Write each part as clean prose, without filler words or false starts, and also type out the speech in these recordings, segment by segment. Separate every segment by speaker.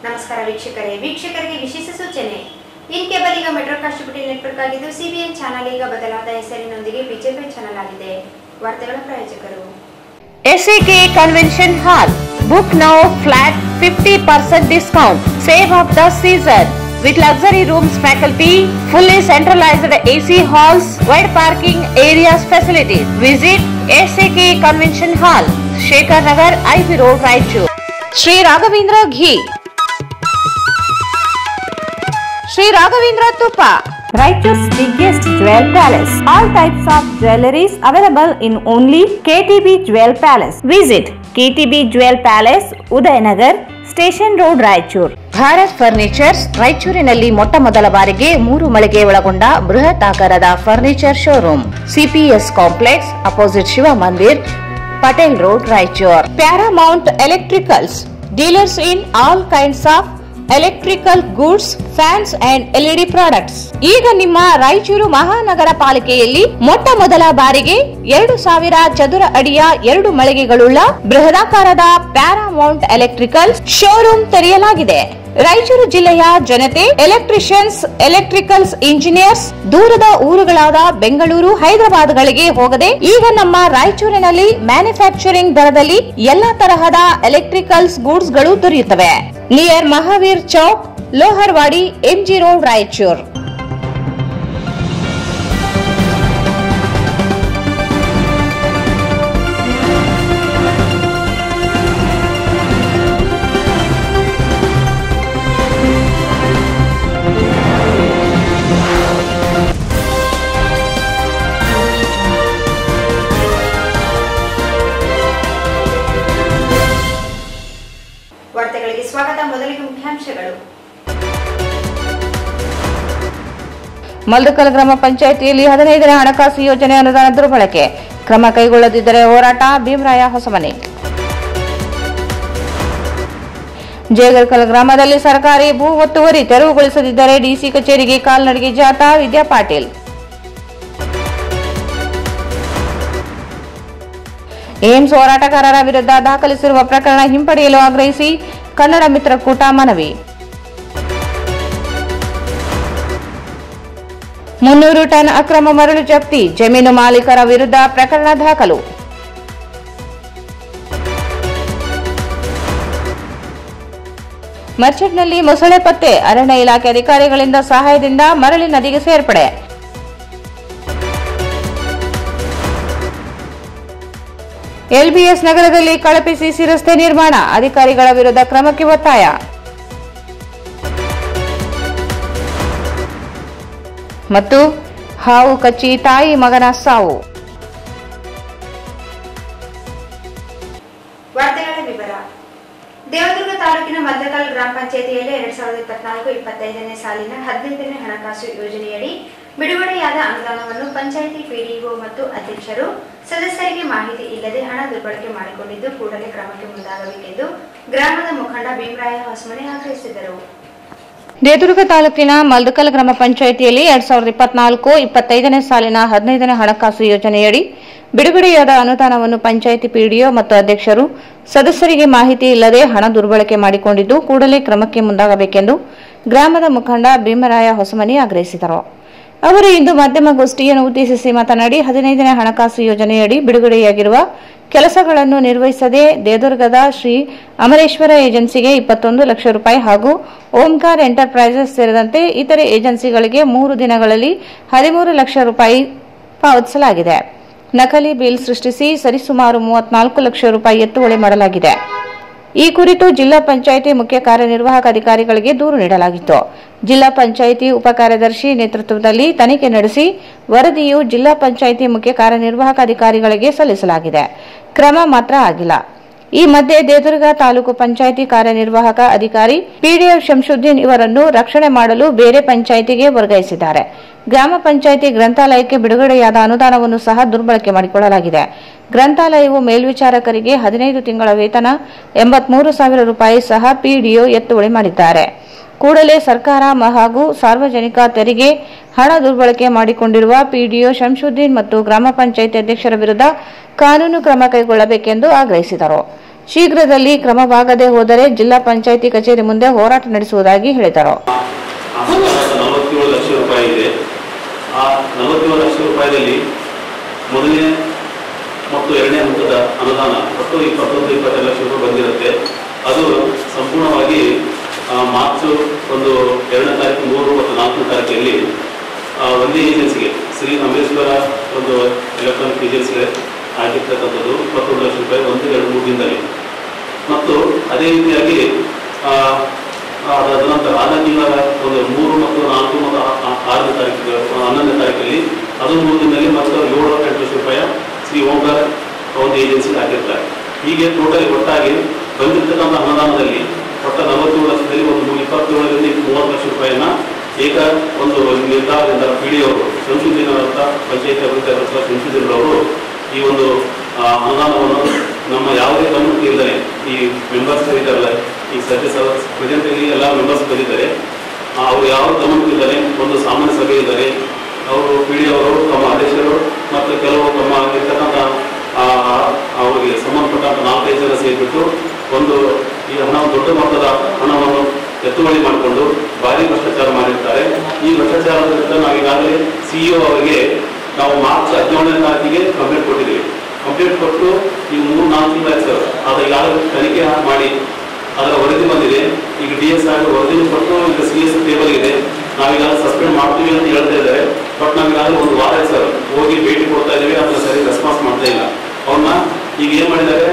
Speaker 1: ನಮಸ್ಕಾರ ವೀಕ್ಷಕರಿಗೆ ವಿಶೇಷ ಸೂಚನೆ. ಇನ್ ಕೇಬಲ್ ಈಗ ಮೆಟ್ರೋಕಾಸ್ಟ್ ಬಿಟಿ ನೆಟ್ವರ್ಕ್ ಆಗಿದ್ದು ಸಿಬಿಎನ್ ಚಾನೆಲ್ ಈಗ ಬದಲಾದ ಹೆಸರಿನೊಂದಿಗೆ ಬಿಜೆಪಿ ಚಾನೆಲ್ ಆಗಿದೆ. ವಾರ್ತೆಗಳ ಪ್ರಾಯೋಜಕರು
Speaker 2: SAK Convention Hall. Book now flat 50% discount. Save of the season. With luxury rooms, faculty, fully centralized AC halls, wide parking areas facilities. Visit SAK Convention Hall, Shekhar Nagar, IB Road, Raichur. Sri Raghavendra Ghee. Sri Raghavendra Tuppa. Raichur's biggest jewel palace. All types of jewelries available in only KTB Jewel Palace. Visit KTB Jewel Palace, Udayanagar, Station Road, Raichur. Bharat furnitures ರಾಯಚೂರಿನಲ್ಲಿ ಮೊಟ್ಟ ಮೊದಲ ಬಾರಿಗೆ 3 ಮಳಿಗೆ ಒಳಗೊಂಡ ಬೃಹತ್ ಆಕಾರದ furniture showroom. CPS complex opposite Shiva Mandir, Patel road, Raichur. Paramount electricals, dealers in all kinds of electrical goods, fans and LED products. ಈಗ ನಿಮ್ಮ ರಾಯಚೂರು ಮಹಾನಗರ ಪಾಲಿಕೆಯಲ್ಲಿ ಮೊಟ್ಟ ಮೊದಲ ಬಾರಿಗೆ 2000 ಚದುರ ಅಡಿಯ 2 ಮಳಿಗೆಗಳುಳ್ಳ ಬೃಹದಾಕಾರದ ಪ್ಯಾರಾಮೌಂಟ್ ಎಲೆಕ್ಟ್ರಿಕಲ್ ಶೋರೂಮ್ ತೆರೆಯಲಾಗಿದೆ. ರಾಯಚೂರು ಜಿಲ್ಲೆಯ ಜನತೆ, ಎಲೆಕ್ಟ್ರಿಷಿಯನ್ಸ್, ಎಲೆಕ್ಟ್ರಿಕಲ್ಸ್ ಇಂಜಿನಿಯರ್ಸ್ ದೂರದ ಊರುಗಳಾದ ಬೆಂಗಳೂರು, ಹೈದರಾಬಾದ್ಗಳಿಗೆ ಹೋಗದೆ ಈಗ ನಮ್ಮ ರಾಯಚೂರಿನಲ್ಲಿ ಮ್ಯಾನುಫ್ಯಾಕ್ಚರಿಂಗ್ ದರದಲ್ಲಿ ಎಲ್ಲಾ ತರಹದ ಎಲೆಕ್ಟ್ರಿಕಲ್ಸ್ ಗೂಡ್ಸ್ ಗಳು ದೊರೆಯುತ್ತವೆ. Near Mahavir Chowk, Loharwadi, MG road, Raichur.
Speaker 1: ವಾರ್ತೆಗಳಿಗೆ ಸ್ವಾಗತ. ಮೊದಲಿಗೆ ಮುಖ್ಯಾಂಶಗಳು.
Speaker 2: ಮಲ್ದಕಲ್ ಗ್ರಾಮ ಪಂಚಾಯಿತಿಯಲ್ಲಿ 15ನೇ ಹಣಕಾಸು ಯೋಜನೆ ಅನುದಾನ ದುರ್ಬಳಕೆ, ಕ್ರಮ ಕೈಗೊಳ್ಳದಿದ್ದರೆ ಹೋರಾಟ, ಭೀಮರಾಯ ಹೊಸಮನೆ. ಜೇಗರ್ಕಲ್ ಗ್ರಾಮದಲ್ಲಿ ಸರ್ಕಾರಿ ಭೂ ಒತ್ತುವರಿ ತೆರವುಗೊಳಿಸದಿದ್ದರೆ DC ಕಚೇರಿಗೆ ಕಾಲ್ನಡಿಗೆ ಜಾಥಾ, ವಿದ್ಯಾ ಪಾಟೀಲ್. ಏಮ್ಸ್ ಹೋರಾಟಗಾರರ ವಿರುದ್ಧ ದಾಖಲಿಸಿರುವ ಪ್ರಕರಣ ಹಿಂಪಡೆಯಲು ಆಗ್ರಹಿಸಿ ಕನ್ನಡ ಮಿತ್ರಕೂಟ ಮನವಿ. 300 ಟನ್ ಅಕ್ರಮ ಮರಳು ಜಪ್ತಿ, ಜಮೀನು ಮಾಲೀಕರ ವಿರುದ್ಧ ಪ್ರಕರಣ ದಾಖಲು. ಮರ್ಚೆಟ್ನಲ್ಲಿ ಮೊಸಳೆ ಪತ್ತೆ, ಅರಣ್ಯ ಇಲಾಖೆ ಅಧಿಕಾರಿಗಳಿಂದ ಸಹಾಯದಿಂದ ಮರಳಿ ನದಿಗೆ ಸೇರ್ಪಡೆ. LBS ನಗರದಲ್ಲಿ ಕಳಪೆ ಸಿಸಿ ರಸ್ತೆ ನಿರ್ಮಾಣ, ಅಧಿಕಾರಿಗಳ ವಿರುದ್ಧ ಕ್ರಮಕ್ಕೆ ಒತ್ತಾಯ. ಮತ್ತು ಹಾವು ಕಚ್ಚಿ ತಾಯಿ ಮಗನ ಸಾವು.
Speaker 1: ವಾರ್ತೆಗಳ ವಿವರ. ದೇವದುರ್ಗ ತಾಲೂಕಿನ ಮಲ್ದಕಲ್ ಗ್ರಾಮ ಪಂಚಾಯಿತಿಯಲ್ಲಿ 2024-25ನೇ ಸಾಲಿನ 15ನೇ ಹಣಕಾಸು ಯೋಜನೆಯಡಿ ಬಿಡುಗಡೆಯಾದ ಅನುದಾನವನ್ನು ಪಂಚಾಯಿತಿ PDO ಮತ್ತು ಅಧ್ಯಕ್ಷರು ಸದಸ್ಯರಿಗೆ ಮಾಹಿತಿ ಇಲ್ಲದೆ ಹಣ ದುರ್ಬಳಕೆ ಮಾಡಿಕೊಂಡಿದ್ದು ಕೂಡಲೇ ಕ್ರಮಕ್ಕೆ ಮುಂದಾಗಬೇಕೆಂದು ಗ್ರಾಮದ ಮುಖಂಡ ಭೀಮರಾಯ ಹೊಸಮನೆ ಆಗ್ರಹಿಸಿದರು.
Speaker 2: ದೇವದುರ್ಗ ತಾಲೂಕಿನ ಮಲ್ದಕಲ್ ಗ್ರಾಮ ಪಂಚಾಯಿತಿಯಲ್ಲಿ 2024-25ನೇ ಸಾಲಿನ 15ನೇ ಹಣಕಾಸು ಯೋಜನೆಯಡಿ ಬಿಡುಗಡೆಯಾದ ಅನುದಾನವನ್ನು ಪಂಚಾಯಿತಿ PDO ಮತ್ತು ಅಧ್ಯಕ್ಷರು ಸದಸ್ಯರಿಗೆ ಮಾಹಿತಿ ಇಲ್ಲದೆ ಹಣ ದುರ್ಬಳಕೆ ಮಾಡಿಕೊಂಡಿದ್ದು ಕೂಡಲೇ ಕ್ರಮಕ್ಕೆ ಮುಂದಾಗಬೇಕೆಂದು ಗ್ರಾಮದ ಮುಖಂಡ ಭೀಮರಾಯ ಹೊಸಮನಿ ಆಗ್ರಹಿಸಿದರು. ಅವರು ಇಂದು ಮಾಧ್ಯಮಗೋಷ್ಠಿಯನ್ನು ಉದ್ದೇಶಿಸಿ ಮಾತನಾಡಿ 15ನೇ ಹಣಕಾಸು ಯೋಜನೆಯಡಿ ಬಿಡುಗಡೆಯಾಗಿರುವ ಕೆಲಸಗಳನ್ನು ನಿರ್ವಹಿಸದೆ ದೇವದುರ್ಗದ ಶ್ರೀ ಅಮರೇಶ್ವರ ಏಜೆನ್ಸಿಗೆ 21 ಲಕ್ಷ ರೂಪಾಯಿ ಹಾಗೂ ಓಂಕಾರ್ ಎಂಟರ್ಪ್ರೈಸಸ್ ಸೇರಿದಂತೆ ಇತರೆ ಏಜೆನ್ಸಿಗಳಿಗೆ 3 ದಿನಗಳಲ್ಲಿ 13 ಲಕ್ಷ ರೂಪಾಯಿ ಪಾವತಿಸಲಾಗಿದೆ. ನಕಲಿ ಬಿಲ್ ಸೃಷ್ಟಿಸಿ ಸರಿಸುಮಾರು 34 ಲಕ್ಷ ರೂಪಾಯಿ ಎತ್ತುವಳಿ ಮಾಡಲಾಗಿದೆ. ಈ ಕುರಿತು ಜಿಲ್ಲಾ ಪಂಚಾಯಿತಿ ಮುಖ್ಯ ಕಾರ್ಯನಿರ್ವಾಹಕ ಅಧಿಕಾರಿಗಳಿಗೆ ದೂರು ನೀಡಲಾಗಿತ್ತು. ಜಿಲ್ಲಾ ಪಂಚಾಯಿತಿ ಉಪ ಕಾರ್ಯದರ್ಶಿ ನೇತೃತ್ವದಲ್ಲಿ ತನಿಖೆ ನಡೆಸಿ ವರದಿಯು ಜಿಲ್ಲಾ ಪಂಚಾಯಿತಿ ಮುಖ್ಯ ಕಾರ್ಯನಿರ್ವಾಹಕ ಅಧಿಕಾರಿಗಳಿಗೆ ಸಲ್ಲಿಸಲಾಗಿದೆ. ಕ್ರಮ ಮಾತ್ರ ಆಗಿಲ್ಲ. ಈ ಮಧ್ಯೆ ದೇವದುರ್ಗ ತಾಲೂಕು ಪಂಚಾಯಿತಿ ಕಾರ್ಯನಿರ್ವಾಹಕ ಅಧಿಕಾರಿ PDF ಶಂಶುದ್ದೀನ್ ಇವರನ್ನು ರಕ್ಷಣೆ ಮಾಡಲು ಬೇರೆ ಪಂಚಾಯಿತಿಗೆ ವರ್ಗಾಯಿಸಿದ್ದಾರೆ. ಗ್ರಾಮ ಪಂಚಾಯಿತಿ ಗ್ರಂಥಾಲಯಕ್ಕೆ ಬಿಡುಗಡೆಯಾದ ಅನುದಾನವನ್ನು ಸಹ ದುರ್ಬಳಕೆ ಮಾಡಿಕೊಳ್ಳಲಾಗಿದೆ. ಗ್ರಂಥಾಲಯವು ಮೇಲ್ವಿಚಾರಕರಿಗೆ 15 ತಿಂಗಳ ವೇತನ 83,000 ರೂಪಾಯಿ ಸಹ PDO ಎತ್ತುವಳಿ ಮಾಡಿದ್ದಾರೆ. ಕೂಡಲೇ ಸರ್ಕಾರ ಹಾಗೂ ಸಾರ್ವಜನಿಕ ತೆರಿಗೆ ಹಣ ದುರ್ಬಳಕೆ ಮಾಡಿಕೊಂಡಿರುವ PDO ಶಂಶುದ್ದೀನ್ ಮತ್ತು ಗ್ರಾಮ ಪಂಚಾಯಿತಿ ಅಧ್ಯಕ್ಷರ ವಿರುದ್ಧ ಕಾನೂನು ಕ್ರಮ ಕೈಗೊಳ್ಳಬೇಕೆಂದು ಆಗ್ರಹಿಸಿದರು. ಶೀಘ್ರದಲ್ಲಿ ಕ್ರಮವಾಗದೆ ಹೋದರೆ ಜಿಲ್ಲಾ ಪಂಚಾಯಿತಿ ಕಚೇರಿ ಮುಂದೆ ಹೋರಾಟ ನಡೆಸುವುದಾಗಿ ಹೇಳಿದರು.
Speaker 3: 47 ಲಕ್ಷ ರೂಪಾಯಿ ಇದೆ. ಆ 47 ಲಕ್ಷ ರೂಪಾಯಿಯಲ್ಲಿ ಮೊದಲನೇ ಮತ್ತು ಎರಡನೇ ಹಂತದ ಅನುದಾನ ಒಟ್ಟು 21-22 ಲಕ್ಷ ರೂಪಾಯಿ ಬಂದಿರುತ್ತೆ. ಅದು ಸಂಪೂರ್ಣವಾಗಿ ಮಾರ್ಚ್ 2ನೇ ತಾರೀಕು, 3 ಮತ್ತು 4ನೇ ತಾರೀಕಲ್ಲಿ ಒಂದೇ ಏಜೆನ್ಸಿಗೆ ಶ್ರೀ ಅಂಬೇಶ್ವರ ಒಂದು ಎಲೆಕ್ಟ್ರಾನಿಕ್ ಏಜೆನ್ಸಿಗೆ ಆಗಿರ್ತಕ್ಕಂಥದ್ದು 21 ಲಕ್ಷ ರೂಪಾಯಿ 1-2-3 ದಿನದಲ್ಲಿ. ಮತ್ತು ಅದೇ ರೀತಿಯಾಗಿ ಅದಾದ ನಂತರ ಆದ ತಿಂಗಳ 3 ಮತ್ತು 4 ಮತ್ತು 6ನೇ ತಾರೀಕು 11ನೇ ತಾರೀಕಲ್ಲಿ ಅದು 3 ದಿನದಲ್ಲಿ ಮತ್ತು 7-8 ಲಕ್ಷ ರೂಪಾಯಿ ಶ್ರೀ ಓಂಕಾರ ಒಂದು ಏಜೆನ್ಸಿಗೆ ಹಾಕಿರ್ತಾರೆ. ಹೀಗೆ ಟೋಟಲಿ ಒಟ್ಟಾಗಿ ಬಂದಿರ್ತಕ್ಕಂಥ ಅನುದಾನದಲ್ಲಿ ಒಟ್ಟ 47 ಲಕ್ಷದಲ್ಲಿ 27-30 ಲಕ್ಷ ರೂಪಾಯಿನ ಏಕ ಒಂದು ನಿರ್ಧಾರದಿಂದ ಪಿಡಿ ಅವರು ಶಂಶುದ್ದೀನವರ ಪಂಚಾಯತಿ ಅಭಿವೃದ್ಧಿ ಅಧಿಕಾರಿ ಶಂಶುದ್ದೀನವರು ಈ ಒಂದು ಅನುದಾನವನ್ನು ನಮ್ಮ ಯಾವುದೇ ಗಮನಕ್ಕೆ ಇಲ್ಲದೆ ಈ ಮೆಂಬರ್ಸ್ ಇದ್ದಾರಲ್ಲ, ಈ ಸದಸ್ಯ ಪ್ರೆಸೆಂಟಲ್ಲಿ ಎಲ್ಲ ಮೆಂಬರ್ಸ್ ಬಂದಿದ್ದಾರೆ, ಅವರು ಯಾವ ಗಮನಕ್ಕೆ ಇದ್ದಾರೆ ಒಂದು ಸಾಮಾನ್ಯ ಸಭೆ ಇದ್ದಾರೆ. ಅವರು ಪಿಡಿ ಅವರು ತಮ್ಮ ಅಧ್ಯಕ್ಷರು ಮತ್ತು ಕೆಲವು ತಮ್ಮ ಇರ್ತಕ್ಕಂಥ ಅವರಿಗೆ ಸಂಬಂಧಪಟ್ಟಂಥ 4-5 ಜನ ಸೇರಿಬಿಟ್ಟು ಒಂದು ಈ ಹಣ ದೊಡ್ಡ ಮೊತ್ತದ ಹಣವನ್ನು ಎತ್ತುವಳಿ ಮಾಡಿಕೊಂಡು ಭಾರಿ ಭ್ರಷ್ಟಾಚಾರ ಮಾಡಿರ್ತಾರೆ. ಈ ಭ್ರಷ್ಟಾಚಾರದ ನಾವು ಈಗಾಗಲೇ ಸಿಇಒ ಅವರಿಗೆ ನಾವು ಮಾರ್ಚ್ 17ನೇ ತಾರೀಕಿಗೆ ಕಂಪ್ಲೇಂಟ್ ಕೊಟ್ಟಿದ್ದೀವಿ. ಕಂಪ್ಲೇಂಟ್ ಕೊಟ್ಟು ಈ 3-4 ತಿಂಗಳಾಯ್ತು ಸರ್. ಅದು ಈಗಾಗಲೇ ತನಿಖೆ ಮಾಡಿ ಅದರ ವರದಿ ಬಂದಿದೆ. ಈಗ DS ಆಗಿ ವರದಿನೂ ಕೊಟ್ಟು ಈಗ CS ಟೇಬಲ್ ಇದೆ. ನಾವೀಗಾಗಲೇ ಸಸ್ಪೆಂಡ್ ಮಾಡ್ತೀವಿ ಅಂತ ಹೇಳ್ತಾ ಇದ್ದಾರೆ. ಬಟ್ ನಾವೀಗಾಗಲೇ 1 ವಾರ ಸರ್ ಹೋಗಿ ಭೇಟಿ ಕೊಡ್ತಾ ಇದ್ದೀವಿ, ಅದನ್ನ ಸರಿ ರೆಸ್ಪಾನ್ಸ್ ಮಾಡ್ತಾ ಇಲ್ಲ. ಅವ್ರನ್ನ ಈಗ ಏನ್ ಮಾಡಿದ್ದಾರೆ,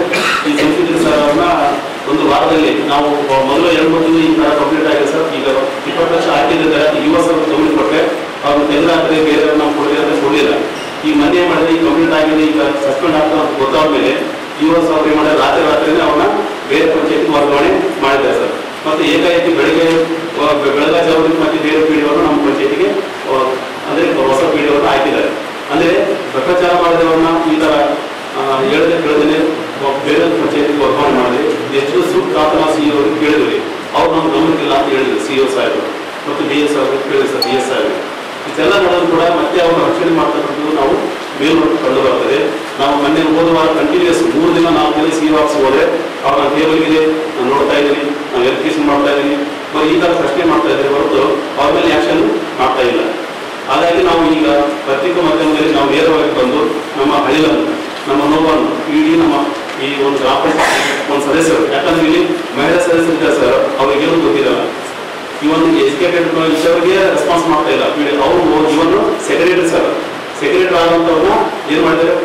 Speaker 3: ಈ ಸಂಸ್ಕೃತಿ ಸರ್ ಅವ್ರನ್ನ 1 ವಾರದಲ್ಲಿ ನಾವು ಮೊದಲು 2-3 ದಿನ ಈ ತರ ಕಂಪ್ಲೀಟ್ ಆಗಿದೆ ಸರ್. ಈಗ 20 ಲಕ್ಷ ಹಾಕಿದ್ದಾರೆ. ಯುವ ಸರ್ ಗಮನ ಕೊಟ್ಟರೆ ಅವ್ರನ್ನ ತೆಗೆದಾಕ್ರೆ ಬೇರೆ ನಾವು ಕೊಡಲಿ ಅಂದ್ರೆ ಕೊಡಲಿಲ್ಲ. ಈ ಮನೆ ಮಾಡಿದ್ರೆ ಈ ಕಂಪ್ಲೀಟ್ ಆಗಿದೆ, ಈಗ ಸಸ್ಪೆಂಡ್ ಆಗ್ತಾ ಅಂತ ಗೊತ್ತಾದ ಮೇಲೆ ಯುವ ಸರ್ ಏನ್ ಮಾಡಿದ್ರೆ ರಾತ್ರಿನೇ ಅವ್ರನ್ನ ಬೇರೆ ಪಂಚಾಯತ್ ವರ್ಗಾವಣೆ ಮಾಡಿದ್ದಾರೆ ಸರ್. ಮತ್ತೆ ಏಕಾಏಕಿ ಬೆಳಗಾವಿ ಮತ್ತೆ ಬೇರೆ ಪಿಡಿಯವರು ನಮ್ಮ ಪಂಚಾಯತಿಗೆ ಅಂದ್ರೆ ಹೊಸ ಪಿಡಿಯವ್ರನ್ನ ಹಾಕಿದ್ದಾರೆ. ಅಂದ್ರೆ ಭ್ರಷ್ಟಾಚಾರ ಮಾಡಿದವ್ರನ್ನ ಈ ತರ ಕೇಳದೇನೆ ಬೇರೆ ಪಂಚಾಯತಿಗೆ ವರ್ಗಾವಣೆ ಮಾಡಿದ್ರೆ ಎಷ್ಟು ಸೂಕ್ತ ಅಂತ ನಾವು ಸಿಇಒ ಅವ್ರಿಗೆ ಕೇಳಿದ್ವಿ. ಅವ್ರು ನಮ್ಗೆ ಗಮನಕ್ಕಿಲ್ಲ ಅಂತ ಹೇಳಿದ್ರು ಸಿಇಒ ಸಾಹೇಬರು ಮತ್ತು DS ಅವ್ರಿಗೆ ಕೇಳಿದ್ರು ಸರ್. DS ಸಾಹೇಬರು ಇದೆಲ್ಲ ನಡೆದ್ರು ಕೂಡ ಮತ್ತೆ ಅವ್ರನ್ನ ರಕ್ಷಣೆ ಮಾಡ್ತಕ್ಕಂಥದ್ದು ನಾವು ಮೇಲ್ನೋಟಕ್ಕೆ ಕಂಡು ಬರ್ತದೆ. ನಾವು ಮೊನ್ನೆ ಹೋದ ವಾರ ಕಂಟಿನ್ಯೂಸ್ 3 ದಿನ 4 ದಿನ ಸಿಇಒ ಆಫೀಸ್ ಹೋದ್ರೆ ಅವ್ರ ಟೇಬಲ್ಗಿದೆ ನಾನು ನೋಡ್ತಾ ಇದ್ದೀನಿ, ನಾವು ವೆರಿಫಿಕೇಶನ್ ಮಾಡ್ತಾ ಇದ್ದೀನಿ, ಈ ತರ ಪ್ರಶ್ನೆ ಮಾಡ್ತಾ ಇದ್ದಾರೆ ಹೊರತು ಅವ್ರ ಮೇಲೆ ಆಕ್ಷನ್ ಮಾಡ್ತಾ ಇಲ್ಲ. ಹಾಗಾಗಿ ನಾವು ಈಗ ಪತ್ರಿಕಾ ಮಾಧ್ಯಮದಲ್ಲಿ ನಾವು ನೇರವಾಗಿ ಬಂದು ನಮ್ಮ ಹಳಿಗಳನ್ನು ನಮ್ಮ ನೋವನ್ನು ಇಡೀ ನಮ್ಮ ಈ ಒಂದು ಗ್ರಾಮ ಪಂಚಾಯತ್ ಒಂದು ಸದಸ್ಯರು, ಯಾಕಂದ್ರೆ ಇಲ್ಲಿ ಮಹಿಳಾ ಸದಸ್ಯರು ಇದ್ದಾರೆ ಸರ್, ಅವ್ರಿಗೇನು ಗೊತ್ತಿರಲ್ಲ. ಈ ಒಂದು ಎಜುಕೇಟೆಡ್ ವಿಷಯಗಳಿಗೆ ರೆಸ್ಪಾನ್ಸ್ ಮಾಡ್ತಾ ಇಲ್ಲ. ಅವರು ಇವನ್ನು ಸೆಕ್ರೆಟರಿ ಸರ್, ಸೆಕ್ರೆಟರಿ ಆದಂಥವ್ರನ್ನ ಏನ್ ಮಾಡಿದ್ದಾರೆ,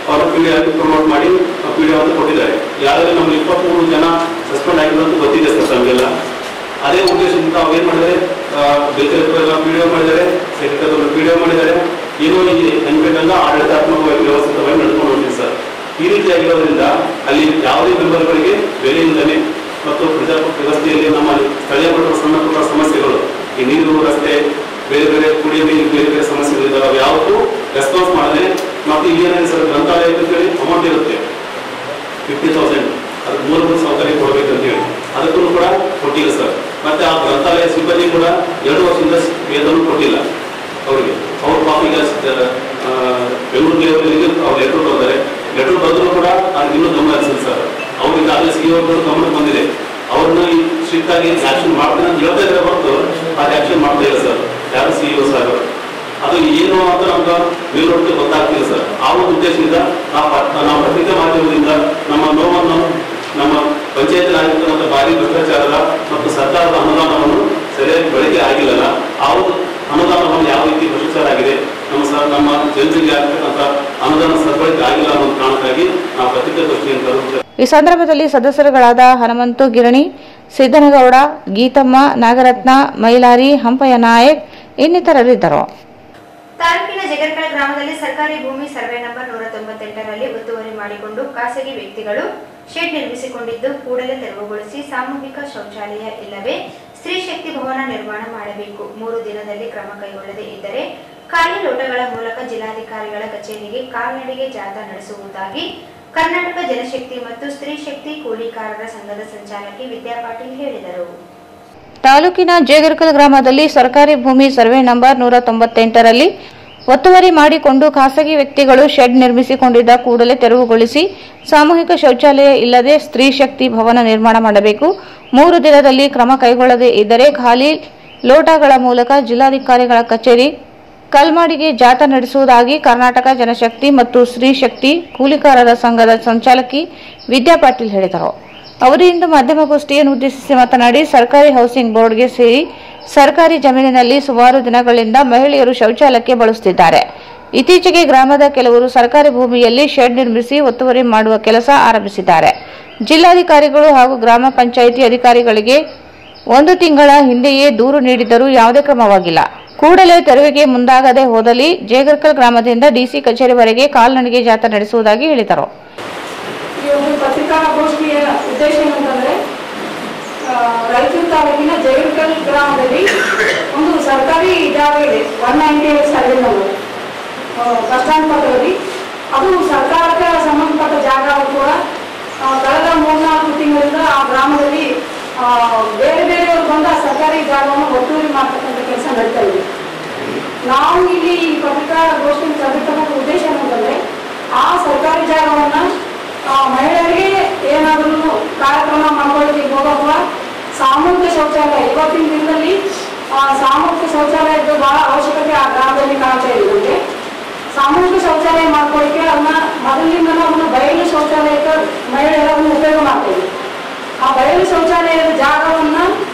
Speaker 3: ಅವ್ರ ಪಿಡಿ ಆಗಿ ಪ್ರಮೋಟ್ ಮಾಡಿ ಪಿಡಿ ಅಂತ ಕೊಟ್ಟಿದ್ದಾರೆ. ಯಾರಾದ್ರೂ ನಮ್ಗೆ 23 ಜನ ಸಸ್ಪೆಂಡ್ ಆಗಿರೋದು ಅಂತ ಗೊತ್ತಿದೆ ಸರ್ ನಮಗೆಲ್ಲ. ಅದೇ ಉದ್ದೇಶದಿಂದ ಅವ್ರು ಏನ್ ಮಾಡಿದ್ದಾರೆ, ಪಿಡಿಒ ಮಾಡಿದ್ದಾರೆ, ಸೆಕ್ರೆಟರಿ ಪಿಡಿಒ ಮಾಡಿದ್ದಾರೆ. ಏನೋ ಈ ಅನ್ಬೇಕಂದ್ರೆ ಆಡಳಿತಾತ್ಮಕವಾಗಿ ವ್ಯವಸ್ಥಿತವಾಗಿ ನಡ್ಕೊಂಡು ಹೋಗ್ತೀವಿ ಸರ್. ಈ ರೀತಿಯಾಗಿರೋದ್ರಿಂದ ಅಲ್ಲಿ ಯಾವುದೇ ಮೆಂಬರ್ಗಳಿಗೆ ಬೆಲೆ ಇಲ್ಲದೆ ಮತ್ತು ಪ್ರಜಾಪ್ರಭುತ್ವ ವ್ಯವಸ್ಥೆಯಲ್ಲಿ ನಮ್ಮ ಸ್ಥಳೀಯ ಮಟ್ಟದ ಸಣ್ಣ ಪುಟ್ಟ ಸಮಸ್ಯೆಗಳು, ಈ ನೀರು, ರಸ್ತೆ, ಬೇರೆ ಬೇರೆ ಕುಡಿಯುವ ನೀರು, ಬೇರೆ ಬೇರೆ ಸಮಸ್ಯೆಗಳಿದ್ದಾವೆ, ಅವು ಯಾವತ್ತೂ ರೆಸ್ಪಾನ್ಸ್ ಮಾಡದೆ. ಮತ್ತು ಇಲ್ಲೇನೇ ಸರ್ ಗ್ರಂಥಾಲಯಕ್ಕೆ ಹೇಳಿ ಅಮೌಂಟ್ ಇರುತ್ತೆ 50,000, ಅದಕ್ಕೆ ಮೂಲಭೂತ ಸೌಕರ್ಯ ಕೊಡಬೇಕಂತೇಳಿ ಅದಕ್ಕೂ ಕೂಡ ಕೊಟ್ಟಿಲ್ಲ ಸರ್. ಮತ್ತೆ ಆ ಗ್ರಂಥಾಲಯ ಸಿಬ್ಬಂದಿ ಕೂಡ 2 ವರ್ಷದಿಂದ ವೇತನ ಕೊಟ್ಟಿಲ್ಲ ಅವರಿಗೆ. ಅವ್ರ ಪಾಪ ಈಗ ಬೆಂಗಳೂರಿಗೆ ಅವ್ರು ಲೆಟರ್ ಬರ್ತಾರೆ. ಲೆಟರ್ ಬರೆದ್ರು ಕೂಡ ಅದಕ್ಕೆ ಇನ್ನೂ ಗಮನ ಹರಿಸಿಲ್ಲ ಸರ್. ಅವ್ರಿಗೆ ಆಗಲೇ ಸಿಇಒ ಗಮನಕ್ಕೆ ಬಂದಿದೆ. ಅವ್ರನ್ನ ಈ ಸ್ಟ್ರಿಕ್ಟ್ ಆಗಿ ಆಕ್ಷನ್ ಮಾಡ್ತೀನಿ ಅಂತ ಹೇಳ್ತಾ ಇದ್ರೆ ಹೊರತು ಅದು ಆಕ್ಷನ್ ಮಾಡ್ತಾ ಇಲ್ಲ ಸರ್ ಯಾರು ಸಿಇಒ ಸರ್. ಅದು ಏನು ಅಂತ ನಮ್ಗೆ ಮೇಲ್ನೋಟಕ್ಕೆ ಗೊತ್ತಾಗ್ತಿಲ್ಲ ಸರ್. ಆ ಒಂದು ಉದ್ದೇಶದಿಂದ ನಾವು ಪತ್ರಿಕಾ ಮಾಧ್ಯಮದಿಂದ ನಮ್ಮ ನೋವನ್ನು ನಮ್ಮ ಪಂಚಾಯತ್ ಆಗಿರ್ತಕ್ಕಂಥ ಭಾರಿ ಭ್ರಷ್ಟಾಚಾರದ ಮತ್ತು ಸರ್ಕಾರದ ಅನುದಾನವನ್ನು ಸರಿಯಾಗಿ ಬಳಕೆ ಆಗಿಲ್ಲಲ್ಲ. ಆ ಒಂದು ಅನುದಾನವನ್ನು ಯಾವ ರೀತಿ ಭ್ರಷ್ಟಾಚಾರ ಆಗಿದೆ, ನಮ್ಮ ಜನರಿಗೆ ಆಗ್ತಕ್ಕಂಥ ಅನುದಾನ ಸದ್ಬಳಕೆ ಆಗಿಲ್ಲ ಅನ್ನೋ ಕಾರಣಕ್ಕಾಗಿ ನಾವು ಪತ್ರಿಕಾಗೋಷ್ಠಿಯನ್ನು ಕರೆದಿದ್ದೇವೆ.
Speaker 2: ಈ ಸಂದರ್ಭದಲ್ಲಿ ಸದಸ್ಯರುಗಳಾದ ಹನುಮಂತು ಗಿರಣಿ, ಸಿದ್ದನಗೌಡ, ಗೀತಮ್ಮ, ನಾಗರತ್ನ, ಮೈಲಾರಿ, ಹಂಪಯ್ಯ ನಾಯಕ್ ಇನ್ನಿತರರಿದ್ದರು.
Speaker 1: ತಾಲೂಕಿನ ಜಗರ್ಕಳ ಗ್ರಾಮದಲ್ಲಿ ಸರ್ಕಾರಿ ಭೂಮಿ ಸರ್ವೆ ನಂಬರ್ 198ರಲ್ಲಿ ಒತ್ತುವರಿ ಮಾಡಿಕೊಂಡು ಖಾಸಗಿ ವ್ಯಕ್ತಿಗಳು ಶೆಡ್ ನಿರ್ಮಿಸಿಕೊಂಡಿದ್ದು ಕೂಡಲೇ ತೆರವುಗೊಳಿಸಿ ಸಾಮೂಹಿಕ ಶೌಚಾಲಯ ಇಲ್ಲವೇ ಸ್ತ್ರೀ ಶಕ್ತಿ ಭವನ ನಿರ್ಮಾಣ ಮಾಡಬೇಕು. 3 ದಿನದಲ್ಲಿ ಕ್ರಮ ಕೈಗೊಳ್ಳದೇ ಇದ್ದರೆ ಖಾಲಿ ಲೋಟಗಳ ಮೂಲಕ ಜಿಲ್ಲಾಧಿಕಾರಿಗಳ ಕಚೇರಿಗೆ ಕಾಲ್ನಡಿಗೆ ಜಾಥಾ ನಡೆಸುವುದಾಗಿ ಕರ್ನಾಟಕ ಜನಶಕ್ತಿ ಮತ್ತು ಸ್ತ್ರೀ ಶಕ್ತಿ ಕೂಲಿಕಾರರ ಸಂಘದ ಸಂಚಾಲಕಿ ವಿದ್ಯಾ ಪಾಟೀಲ್ ಹೇಳಿದರು.
Speaker 2: ತಾಲೂಕಿನ ಜೇಗರ್ಕಲ್ ಗ್ರಾಮದಲ್ಲಿ ಸರ್ಕಾರಿ ಭೂಮಿ ಸರ್ವೆ ನಂಬರ್ 198ರಲ್ಲಿ ಒತ್ತುವರಿ ಮಾಡಿಕೊಂಡು ಖಾಸಗಿ ವ್ಯಕ್ತಿಗಳು ಶೆಡ್ ನಿರ್ಮಿಸಿಕೊಂಡಿದ್ದ ಕೂಡಲೇ ತೆರವುಗೊಳಿಸಿ ಸಾಮೂಹಿಕ ಶೌಚಾಲಯ ಇಲ್ಲದೆ ಸ್ತ್ರೀ ಶಕ್ತಿ ಭವನ ನಿರ್ಮಾಣ ಮಾಡಬೇಕು. 3 ದಿನದಲ್ಲಿ ಕ್ರಮ ಕೈಗೊಳ್ಳದೇ ಇದ್ದರೆ ಖಾಲಿ ಲೋಟಗಳ ಮೂಲಕ ಜಿಲ್ಲಾಧಿಕಾರಿಗಳ ಕಚೇರಿ ಕಲ್ಮಾಡಿಗೆ ಜಾಥಾ ನಡೆಸುವುದಾಗಿ ಕರ್ನಾಟಕ ಜನಶಕ್ತಿ ಮತ್ತು ಸ್ತ್ರೀ ಶಕ್ತಿ ಕೂಲಿಕಾರರ ಸಂಘದ ಸಂಚಾಲಕಿ ವಿದ್ಯಾ ಪಾಟೀಲ್ ಹೇಳಿದರು. ಅವರು ಇಂದು ಮಾಧ್ಯಮಗೋಷ್ಠಿಯನ್ನು ಉದ್ದೇಶಿಸಿ ಮಾತನಾಡಿ, ಸರ್ಕಾರಿ ಹೌಸಿಂಗ್ ಬೋರ್ಡ್ಗೆ ಸೇರಿ ಸರ್ಕಾರಿ ಜಮೀನಿನಲ್ಲಿ ಸುಮಾರು ದಿನಗಳಿಂದ ಮಹಿಳೆಯರು ಶೌಚಾಲಯಕ್ಕೆ ಬಳಸುತ್ತಿದ್ದಾರೆ. ಇತ್ತೀಚೆಗೆ ಗ್ರಾಮದ ಕೆಲವರು ಸರ್ಕಾರಿ ಭೂಮಿಯಲ್ಲಿ ಶೆಡ್ ನಿರ್ಮಿಸಿ ಒತ್ತುವರಿ ಮಾಡುವ ಕೆಲಸ ಆರಂಭಿಸಿದ್ದಾರೆ. ಜಿಲ್ಲಾಧಿಕಾರಿಗಳು ಹಾಗೂ ಗ್ರಾಮ ಪಂಚಾಯಿತಿ ಅಧಿಕಾರಿಗಳಿಗೆ 1 ತಿಂಗಳ ಹಿಂದೆಯೇ ದೂರು ನೀಡಿದರೂ ಯಾವುದೇ ಕ್ರಮವಾಗಿಲ್ಲ. ಕೂಡಲೇ ತೆರವಿಗೆ ಮುಂದಾಗದೆ ಹೋದಲ್ಲಿ ಜೇಗರ್ಕಲ್ ಗ್ರಾಮದಿಂದ ಡಿಸಿ ಕಚೇರಿವರೆಗೆ ಕಾಲ್ನಡಿಗೆ ಜಾಥಾ ನಡೆಸುವುದಾಗಿ ಹೇಳಿದರು.
Speaker 4: ಪತ್ರಿಕಾಗೋಷ್ಠಿಯ ಉದ್ದೇಶ ಏನಂತಂದ್ರೆ, ರಾಯಚೂರು ತಾಲೂಕಿನ ಜೇಗರ್ಕಲ್ ಗ್ರಾಮದಲ್ಲಿ ಒಂದು ಸರ್ಕಾರಿ ಜಾಗ ಇದೆ, 198 ಸರ್ವೆನಲ್ಲಿ ಬಸ್ ಸ್ಟ್ಯಾಂಡ್ ಪಕ್ಕದಲ್ಲಿ. ಅದು ಸರ್ಕಾರಕ್ಕೆ ಸಂಬಂಧಪಟ್ಟ ಜಾಗ ಕೂಡ. ಕಳೆದ 3-4 ತಿಂಗಳಿಂದ ಆ ಗ್ರಾಮದಲ್ಲಿ ಬೇರೆ ಬೇರೆಯವರು ಬಂದ ಸರ್ಕಾರಿ ಜಾಗವನ್ನು ಒತ್ತುವರಿ ಮಾಡ್ತಕ್ಕಂಥ ಕೆಲಸ ನಡೀತಾ ಇದೆ. ನಾವು ಇಲ್ಲಿ ಈ ಪತ್ರಿಕಾಗೋಷ್ಠಿಯನ್ನು ಕರೆದಿರ್ತಕ್ಕಂಥ ಉದ್ದೇಶ ಏನಂತಂದ್ರೆ, ಆ ಸರ್ಕಾರಿ ಜಾಗವನ್ನು ಮಹಿಳೆಯರಿಗೆ ಏನಾದರೂ ಕಾರ್ಯಕ್ರಮ ಮಾಡ್ಕೊಳ್ಳಿಕ್ಕೆ ಹೋಗುವ ಸಾಮೂಹಿಕ ಶೌಚಾಲಯ, ಇವತ್ತಿನ ದಿನದಲ್ಲಿ ಸಾಮೂಹಿಕ ಶೌಚಾಲಯದ ಬಹಳ ಅವಶ್ಯಕತೆ ಆ ಗ್ರಾಮದಲ್ಲಿ ಕಾಣ್ತಾ ಇದೆ. ನಮಗೆ ಸಾಮೂಹಿಕ ಶೌಚಾಲಯ ಮಾಡ್ಕೊಳ್ಳಿಕ್ಕೆ ಅದನ್ನ ಮೊದಲಿಂದ ಅವನ್ನ ಬಯಲು ಶೌಚಾಲಯಕ್ಕೆ ಮಹಿಳೆಯರನ್ನು ಉಪಯೋಗ ಮಾಡ್ತೇವೆ. ಆ ಬಯಲು ಶೌಚಾಲಯದ ಜಾಗವನ್ನ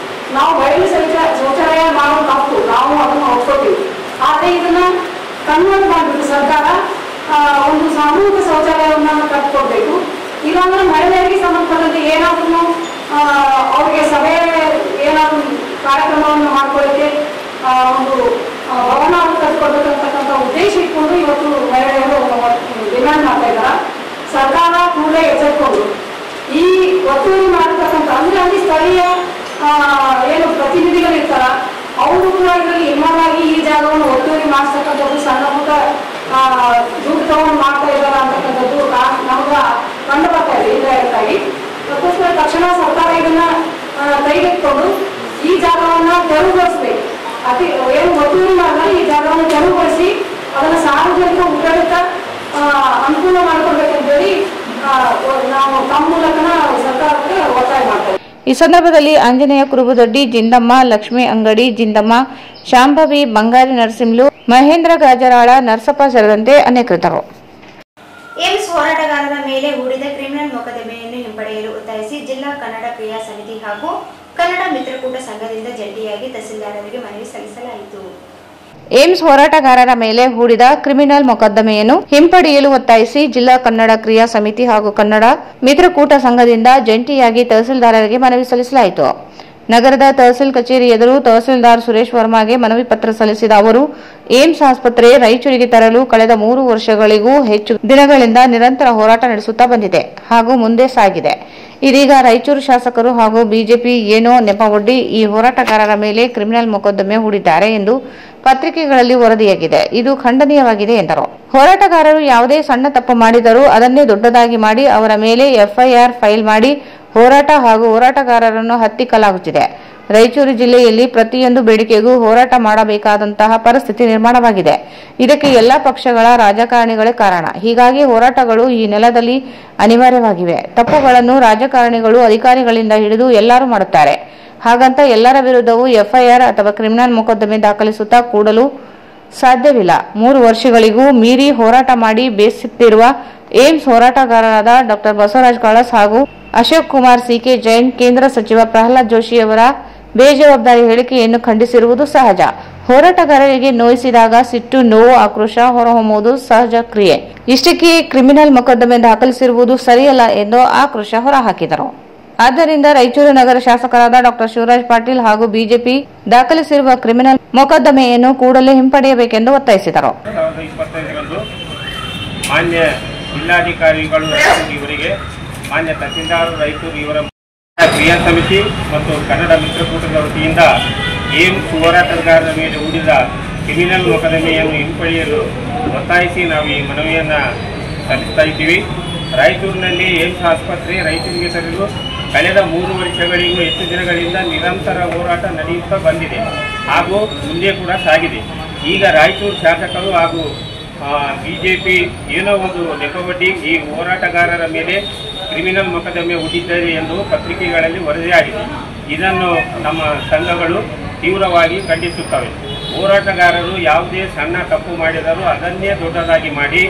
Speaker 4: ನಾವು ಬಯಲು ಶೌಚಾಲಯ ಮಾಡೋದು ತಪ್ಪು, ನಾವು ಅದನ್ನು ಒಪ್ಕೋತೀವಿ. ಆದರೆ ಇದನ್ನ ಕನ್ವರ್ಟ್ ಮಾಡಿಬಿಟ್ಟು ಸರ್ಕಾರ ಒಂದು ಸಾಮೂಹಿಕ ಶೌಚಾಲಯವನ್ನ ಕಟ್ಕೊಡ್ಬೇಕು. ಇಲ್ಲಾಂದ್ರೆ ಮಹಿಳೆಯರಿಗೆ ಸಂಬಂಧಪಟ್ಟಂತೆ ಏನಾದ್ರೂ ಅವ್ರಿಗೆ ಸಭೆ ಏನಾದ್ರೂ ಕಾರ್ಯಕ್ರಮವನ್ನು ಮಾಡ್ಕೊಳ್ಳಿಕ್ಕೆ ಒಂದು ಭವನ ಕಟ್ಕೊಡ್ಬೇಕಂತಕ್ಕಂಥ ಉದ್ದೇಶ ಇಟ್ಕೊಂಡು ಇವತ್ತು ಮಹಿಳೆಯರು ಡಿಮ್ಯಾಂಡ್ ಮಾಡ್ತಾ ಇದ್ದಾರೆ. ಸರ್ಕಾರ ಕೂಡಲೇ ಎಚ್ಚೆತ್ಕೊಂಡು ಈ ಒತ್ತುವರಿ ಮಾಡತಕ್ಕಂಥ ಅಂದ್ರೆ ಅಲ್ಲಿ ಸ್ಥಳೀಯ ಏನು ಪ್ರತಿನಿಧಿಗಳು ಇರ್ತಾರ, ಅವರು ಕೂಡ ಇದರಲ್ಲಿ ಇನ್ವಾಲ್ವ್ ಆಗಿ ಈ ಜಾಗವನ್ನು ಒತ್ತುವರಿ ಮಾಡಿಸ್ತಕ್ಕಂಥದ್ದು, ಸಣ್ಣ ಪುಟ್ಟ ದುಡ್ಡು ತಗೊಂಡು ಮಾಡ್ತಾ ಇದ್ದಾರ ಅಂತಕ್ಕಂಥದ್ದು ನಮ್ಗ ಕಂಡು ಬರ್ತಾ ಇದೆ ಇಂಡೈರೆಕ್ಟ್ ಆಗಿ. ಅದಕ್ಕೋಸ್ಕರ ತಕ್ಷಣ ಸರ್ಕಾರ ಇದನ್ನ ಕೈಗೆತ್ತಿಕೊಂಡು ಈ ಜಾಗವನ್ನ ತೆರವುಗೊಳಿಸ್ಬೇಕು. ಏನು ಒತ್ತುವರಿ ಮಾಡಿದ್ರೆ ಈ ಜಾಗವನ್ನು ತೆರವುಗೊಳಿಸಿ ಅದನ್ನ ಸಾರ್ವಜನಿಕ ಉಪಯೋಗಕ್ಕೆ ಅನುಕೂಲ ಮಾಡಿಕೊಡ್ಬೇಕಂತೇಳಿ ನಾವು ತಮ್ಮ ಮೂಲಕ ಸರ್ಕಾರಕ್ಕೆ ಒತ್ತಾಯ ಮಾಡ್ತೇವೆ.
Speaker 2: ಈ ಸಂದರ್ಭದಲ್ಲಿ ಆಂಜನೇಯ ಕುರುಬುದೊಡ್ಡಿ, ಜಿಂದಮ್ಮ, ಲಕ್ಷ್ಮೀ ಅಂಗಡಿ, ಜಿಂದಮ್ಮ, ಶಾಂಭವಿ, ಬಂಗಾರಿ ನರಸಿಂಹಲು, ಮಹೇಂದ್ರ ಗಾಜರಾಳ, ನರಸಪ್ಪ ಸೇರಿದಂತೆ ಅನೇಕರಿದ್ದರು.
Speaker 1: ಏಮ್ಸ್ ಹೋರಾಟಗಾರರ ಮೇಲೆ ಹೂಡಿದ ಕ್ರಿಮಿನಲ್ ಮೊಕದ್ದಮೆಯನ್ನು ಹಿಂಪಡೆಯಲು ಒತ್ತಾಯಿಸಿ ಜಿಲ್ಲಾ ಕನ್ನಡ ಕ್ರಿಯಾ ಸಮಿತಿ ಹಾಗೂ ಕನ್ನಡ ಮಿತ್ರಕೂಟ ಸಂಘದಿಂದ ಜಂಟಿಯಾಗಿ ತಹಸೀಲ್ದಾರರಿಗೆ ಮನವಿ ಸಲ್ಲಿಸಲಾಯಿತು.
Speaker 2: ಏಮ್ಸ್ ಹೋರಾಟಗಾರರ ಮೇಲೆ ಹೂಡಿದ ಕ್ರಿಮಿನಲ್ ಮೊಕದ್ದಮೆಯನ್ನು ಹಿಂಪಡೆಯಲು ಒತ್ತಾಯಿಸಿ ಜಿಲ್ಲಾ ಕನ್ನಡ ಕ್ರಿಯಾ ಸಮಿತಿ ಹಾಗೂ ಕನ್ನಡ ಮಿತ್ರಕೂಟ ಸಂಘದಿಂದ ಜಂಟಿಯಾಗಿ ತಹಸೀಲ್ದಾರರಿಗೆ ಮನವಿ ಸಲ್ಲಿಸಲಾಯಿತು. ನಗರದ ತಹಸೀಲ್ ಕಚೇರಿ ಎದುರು ತಹಸೀಲ್ದಾರ್ ಸುರೇಶ್ ವರ್ಮಾಗೆ ಮನವಿ ಪತ್ರ ಸಲ್ಲಿಸಿದ ಅವರು, ಏಮ್ಸ್ ಆಸ್ಪತ್ರೆ ರಾಯಚೂರಿಗೆ ತರಲು ಕಳೆದ 3 ವರ್ಷಗಳಿಗೂ ಹೆಚ್ಚು ದಿನಗಳಿಂದ ನಿರಂತರ ಹೋರಾಟ ನಡೆಸುತ್ತಾ ಬಂದಿದೆ ಹಾಗೂ ಮುಂದೆ ಸಾಗಿದೆ. ಇದೀಗ ರಾಯಚೂರು ಶಾಸಕರು ಹಾಗೂ ಬಿಜೆಪಿ ಏನೋ ನೆಪವೊಡ್ಡಿ ಈ ಹೋರಾಟಗಾರರ ಮೇಲೆ ಕ್ರಿಮಿನಲ್ ಮೊಕದ್ದಮೆ ಹೂಡಿದ್ದಾರೆ ಎಂದು ಪತ್ರಿಕೆಗಳಲ್ಲಿ ವರದಿಯಾಗಿದೆ. ಇದು ಖಂಡನೀಯವಾಗಿದೆ ಎಂದರು. ಹೋರಾಟಗಾರರು ಯಾವುದೇ ಸಣ್ಣ ತಪ್ಪು ಮಾಡಿದರೂ ಅದನ್ನೇ ದೊಡ್ಡದಾಗಿ ಮಾಡಿ ಅವರ ಮೇಲೆ ಎಫ್ಐಆರ್ ಫೈಲ್ ಮಾಡಿ ಹೋರಾಟ ಹಾಗೂ ಹೋರಾಟಗಾರರನ್ನು ಹತ್ತಿಕ್ಕಲಾಗುತ್ತಿದೆ. ರಾಯಚೂರು ಜಿಲ್ಲೆಯಲ್ಲಿ ಪ್ರತಿಯೊಂದು ಬೇಡಿಕೆಗೂ ಹೋರಾಟ ಮಾಡಬೇಕಾದಂತಹ ಪರಿಸ್ಥಿತಿ ನಿರ್ಮಾಣವಾಗಿದೆ. ಇದಕ್ಕೆ ಎಲ್ಲಾ ಪಕ್ಷಗಳ ರಾಜಕಾರಣಿಗಳೇ ಕಾರಣ. ಹೀಗಾಗಿ ಹೋರಾಟಗಳು ಈ ನೆಲದಲ್ಲಿ ಅನಿವಾರ್ಯವಾಗಿವೆ. ತಪ್ಪುಗಳನ್ನು ರಾಜಕಾರಣಿಗಳು ಅಧಿಕಾರಿಗಳಿಂದ ಹಿಡಿದು ಎಲ್ಲರೂ ಮಾಡುತ್ತಾರೆ. ಹಾಗಂತ ಎಲ್ಲರ ವಿರುದ್ಧವೂ ಎಫ್ಐಆರ್ ಅಥವಾ ಕ್ರಿಮಿನಲ್ ಮೊಕದ್ದಮೆ ದಾಖಲಿಸುತ್ತಾ ಕೂಡಲು ಸಾಧ್ಯವಿಲ್ಲ. 3 ವರ್ಷಗಳಿಗೂ ಮೀರಿ ಹೋರಾಟ ಮಾಡಿ ಬೇಸತ್ತಿರುವ ಏಮ್ಸ್ ಹೋರಾಟಗಾರರಾದ ಡಾ ಬಸವರಾಜ ಕಳಸ್ ಹಾಗೂ ಅಶೋಕ್ ಕುಮಾರ್ ಸಿಕೆ ಜೈನ್ ಕೇಂದ್ರ ಸಚಿವ ಪ್ರಹ್ಲಾದ್ ಜೋಶಿ ಅವರ ಬೇಜವಾಬ್ದಾರಿ ಹೇಳಿಕೆಯನ್ನು ಖಂಡಿಸಿರುವುದು ಸಹಜ. ಹೋರಾಟಗಾರರಿಗೆ ನೋಯಿಸಿದಾಗ ಸಿಟ್ಟು, ನೋವು, ಆಕ್ರೋಶ ಹೊರಹೊಮ್ಮುವುದು ಸಹಜ ಕ್ರಿಯೆ. ಇಷ್ಟಕ್ಕೆ ಕ್ರಿಮಿನಲ್ ಮೊಕದ್ದಮೆ ದಾಖಲಿಸಿರುವುದು ಸರಿಯಲ್ಲ ಎಂದು ಆಕ್ರೋಶ ಹೊರಹಾಕಿದರು. ಆದ್ದರಿಂದ ರಾಯಚೂರು ನಗರ ಶಾಸಕರಾದ ಡಾ ಶಿವರಾಜ್ ಪಾಟೀಲ್ ಹಾಗೂ ಬಿಜೆಪಿ ದಾಖಲಿಸಿರುವ ಕ್ರಿಮಿನಲ್ ಮೊಕದ್ದಮೆಯನ್ನು ಕೂಡಲೇ ಹಿಂಪಡೆಯಬೇಕೆಂದು ಒತ್ತಾಯಿಸಿದರು.
Speaker 5: ಮಾನ್ಯ ಜಿಲ್ಲಾಧಿಕಾರಿಗಳು ಇವರಿಗೆ, ಮಾನ್ಯ ತಹಸೀಲ್ದಾರ್ ರಾಯಚೂರು ಇವರ ಕ್ರಿಯಾ ಸಮಿತಿ ಮತ್ತು ಕನ್ನಡ ಮಿತ್ರಕೂಟದ ವತಿಯಿಂದ ಏಮ್ಸ್ ಹೋರಾಟಗಾರರ ಮೇಲೆ ಹೂಡಿದ ಕ್ರಿಮಿನಲ್ ಮೊಕದ್ದಮೆಯನ್ನು ಹಿಂಪಡೆಯಲು ಒತ್ತಾಯಿಸಿ ನಾವು ಈ ಮನವಿಯನ್ನು ಸಲ್ಲಿಸ್ತಾ ಇದ್ದೀವಿ. ರಾಯಚೂರಿನಲ್ಲಿ ಏಮ್ಸ್ ಆಸ್ಪತ್ರೆ ರಾಯಚೂರಿಗೆ ತರಲು ಕಳೆದ 3 ವರ್ಷಗಳಿಗೂ ಹೆಚ್ಚು ದಿನಗಳಿಂದ ನಿರಂತರ ಹೋರಾಟ ನಡೆಯುತ್ತಾ ಬಂದಿದೆ ಹಾಗೂ ಮುಂದೆ ಕೂಡ ಸಾಗಿದೆ. ಈ ಈಗ ರಾಯಚೂರು ಶಾಸಕರು ಹಾಗೂ ಬಿಜೆಪಿ ಏನೋ ಒಂದು ನೆಪವೊಡ್ಡಿ ಈ ಹೋರಾಟಗಾರರ ಮೇಲೆ ಕ್ರಿಮಿನಲ್ ಮೊಕದ್ದಮೆ ಹೂಡಿದ್ದಾರೆ ಎಂದು ಪತ್ರಿಕೆಗಳಲ್ಲಿ ವರದಿಯಾಗಿದೆ. ಇದನ್ನು ನಮ್ಮ ಸಂಘಗಳು ತೀವ್ರವಾಗಿ ಖಂಡಿಸುತ್ತವೆ. ಹೋರಾಟಗಾರರು ಯಾವುದೇ ಸಣ್ಣ ತಪ್ಪು ಮಾಡಿದರೂ ಅದನ್ನೇ ದೊಡ್ಡದಾಗಿ ಮಾಡಿ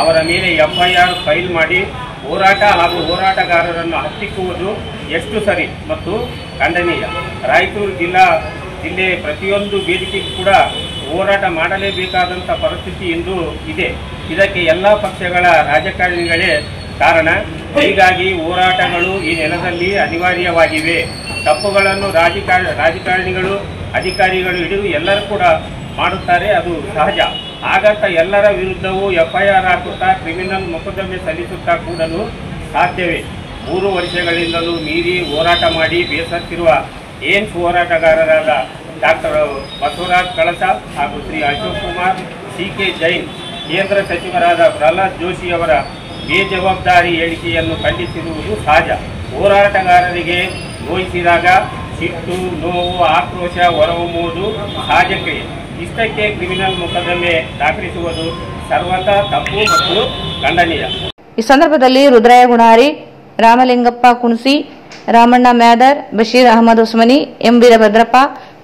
Speaker 5: ಅವರ ಮೇಲೆ FIR ಫೈಲ್ ಮಾಡಿ ಹೋರಾಟ ಹಾಗೂ ಹೋರಾಟಗಾರರನ್ನು ಹತ್ತಿಕ್ಕುವುದು ಎಷ್ಟು ಸರಿ ಮತ್ತು ಖಂಡನೀಯ. ರಾಯಚೂರು ಜಿಲ್ಲೆ ಪ್ರತಿಯೊಂದು ವೇದಿಕೆಗೂ ಕೂಡ ಹೋರಾಟ ಮಾಡಲೇಬೇಕಾದಂಥ ಪರಿಸ್ಥಿತಿ ಇಂದು ಇದೆ. ಇದಕ್ಕೆ ಎಲ್ಲ ಪಕ್ಷಗಳ ರಾಜಕಾರಣಿಗಳೇ ಕಾರಣ. ಹೀಗಾಗಿ ಹೋರಾಟಗಳು ಈ ನೆಲದಲ್ಲಿ ಅನಿವಾರ್ಯವಾಗಿವೆ. ತಪ್ಪುಗಳನ್ನು ರಾಜಕಾರಣಿಗಳು, ಅಧಿಕಾರಿಗಳು ಹಿಡಿದು ಎಲ್ಲರೂ ಕೂಡ ಮಾಡುತ್ತಾರೆ, ಅದು ಸಹಜ. ಹಾಗಂತ ಎಲ್ಲರ ವಿರುದ್ಧವೂ FIR ಹಾಕುತ್ತಾ ಕ್ರಿಮಿನಲ್ ಮೊಕದ್ದಮೆ ಸಲ್ಲಿಸುತ್ತಾ ಕೂಡಲು ಸಾಧ್ಯವೇ? 3 ವರ್ಷಗಳಿಂದಲೂ ಮೀರಿ ಹೋರಾಟ ಮಾಡಿ ಬೇಸತ್ತಿರುವ ಏಮ್ಸ್ ಹೋರಾಟಗಾರರಾದ ಡಾಕ್ಟರ್ ಬಸವರಾಜ್ ಕಳಸ ಹಾಗೂ ಶ್ರೀ ಅಶೋಕ್ ಕುಮಾರ್ CK ಜೈನ್, ಕೇಂದ್ರ ಸಚಿವರಾದ ಪ್ರಹ್ಲಾದ್ ಜೋಶಿಯವರ ಬೇಜವಾಬ್ದಾರಿ ಹೇಳಿಕೆಯನ್ನು ಖಂಡಿಸಿರುವುದು ಸಹಜ. ಹೋರಾಟಗಾರರಿಗೆ ನೋಯಿಸಿದಾಗ ಸಿಟ್ಟು, ನೋವು, ಆಕ್ರೋಶ ಹೊರಹೊಮ್ಮುವುದು ಸಹಜಕ್ಕೆ. ಇಷ್ಟಕ್ಕೆ ಕ್ರಿಮಿನಲ್ ಮೊಕದ್ದಮೆ ದಾಖಲಿಸುವುದು ಸರ್ವತಾ ತಪ್ಪು ಮತ್ತು ಖಂಡನೀಯ.
Speaker 2: ಈ ಸಂದರ್ಭದಲ್ಲಿ ರುದ್ರಯ್ಯ ಗುಣಾರಿ, ರಾಮಲಿಂಗಪ್ಪ ಕುಣಸಿ, ರಾಮಣ್ಣ ಮ್ಯಾದರ್, ಬಶೀರ್ ಅಹಮದ್ ಉಸ್ಮನಿ, ಎಂ ವೀರಭದ್ರಪ್ಪ,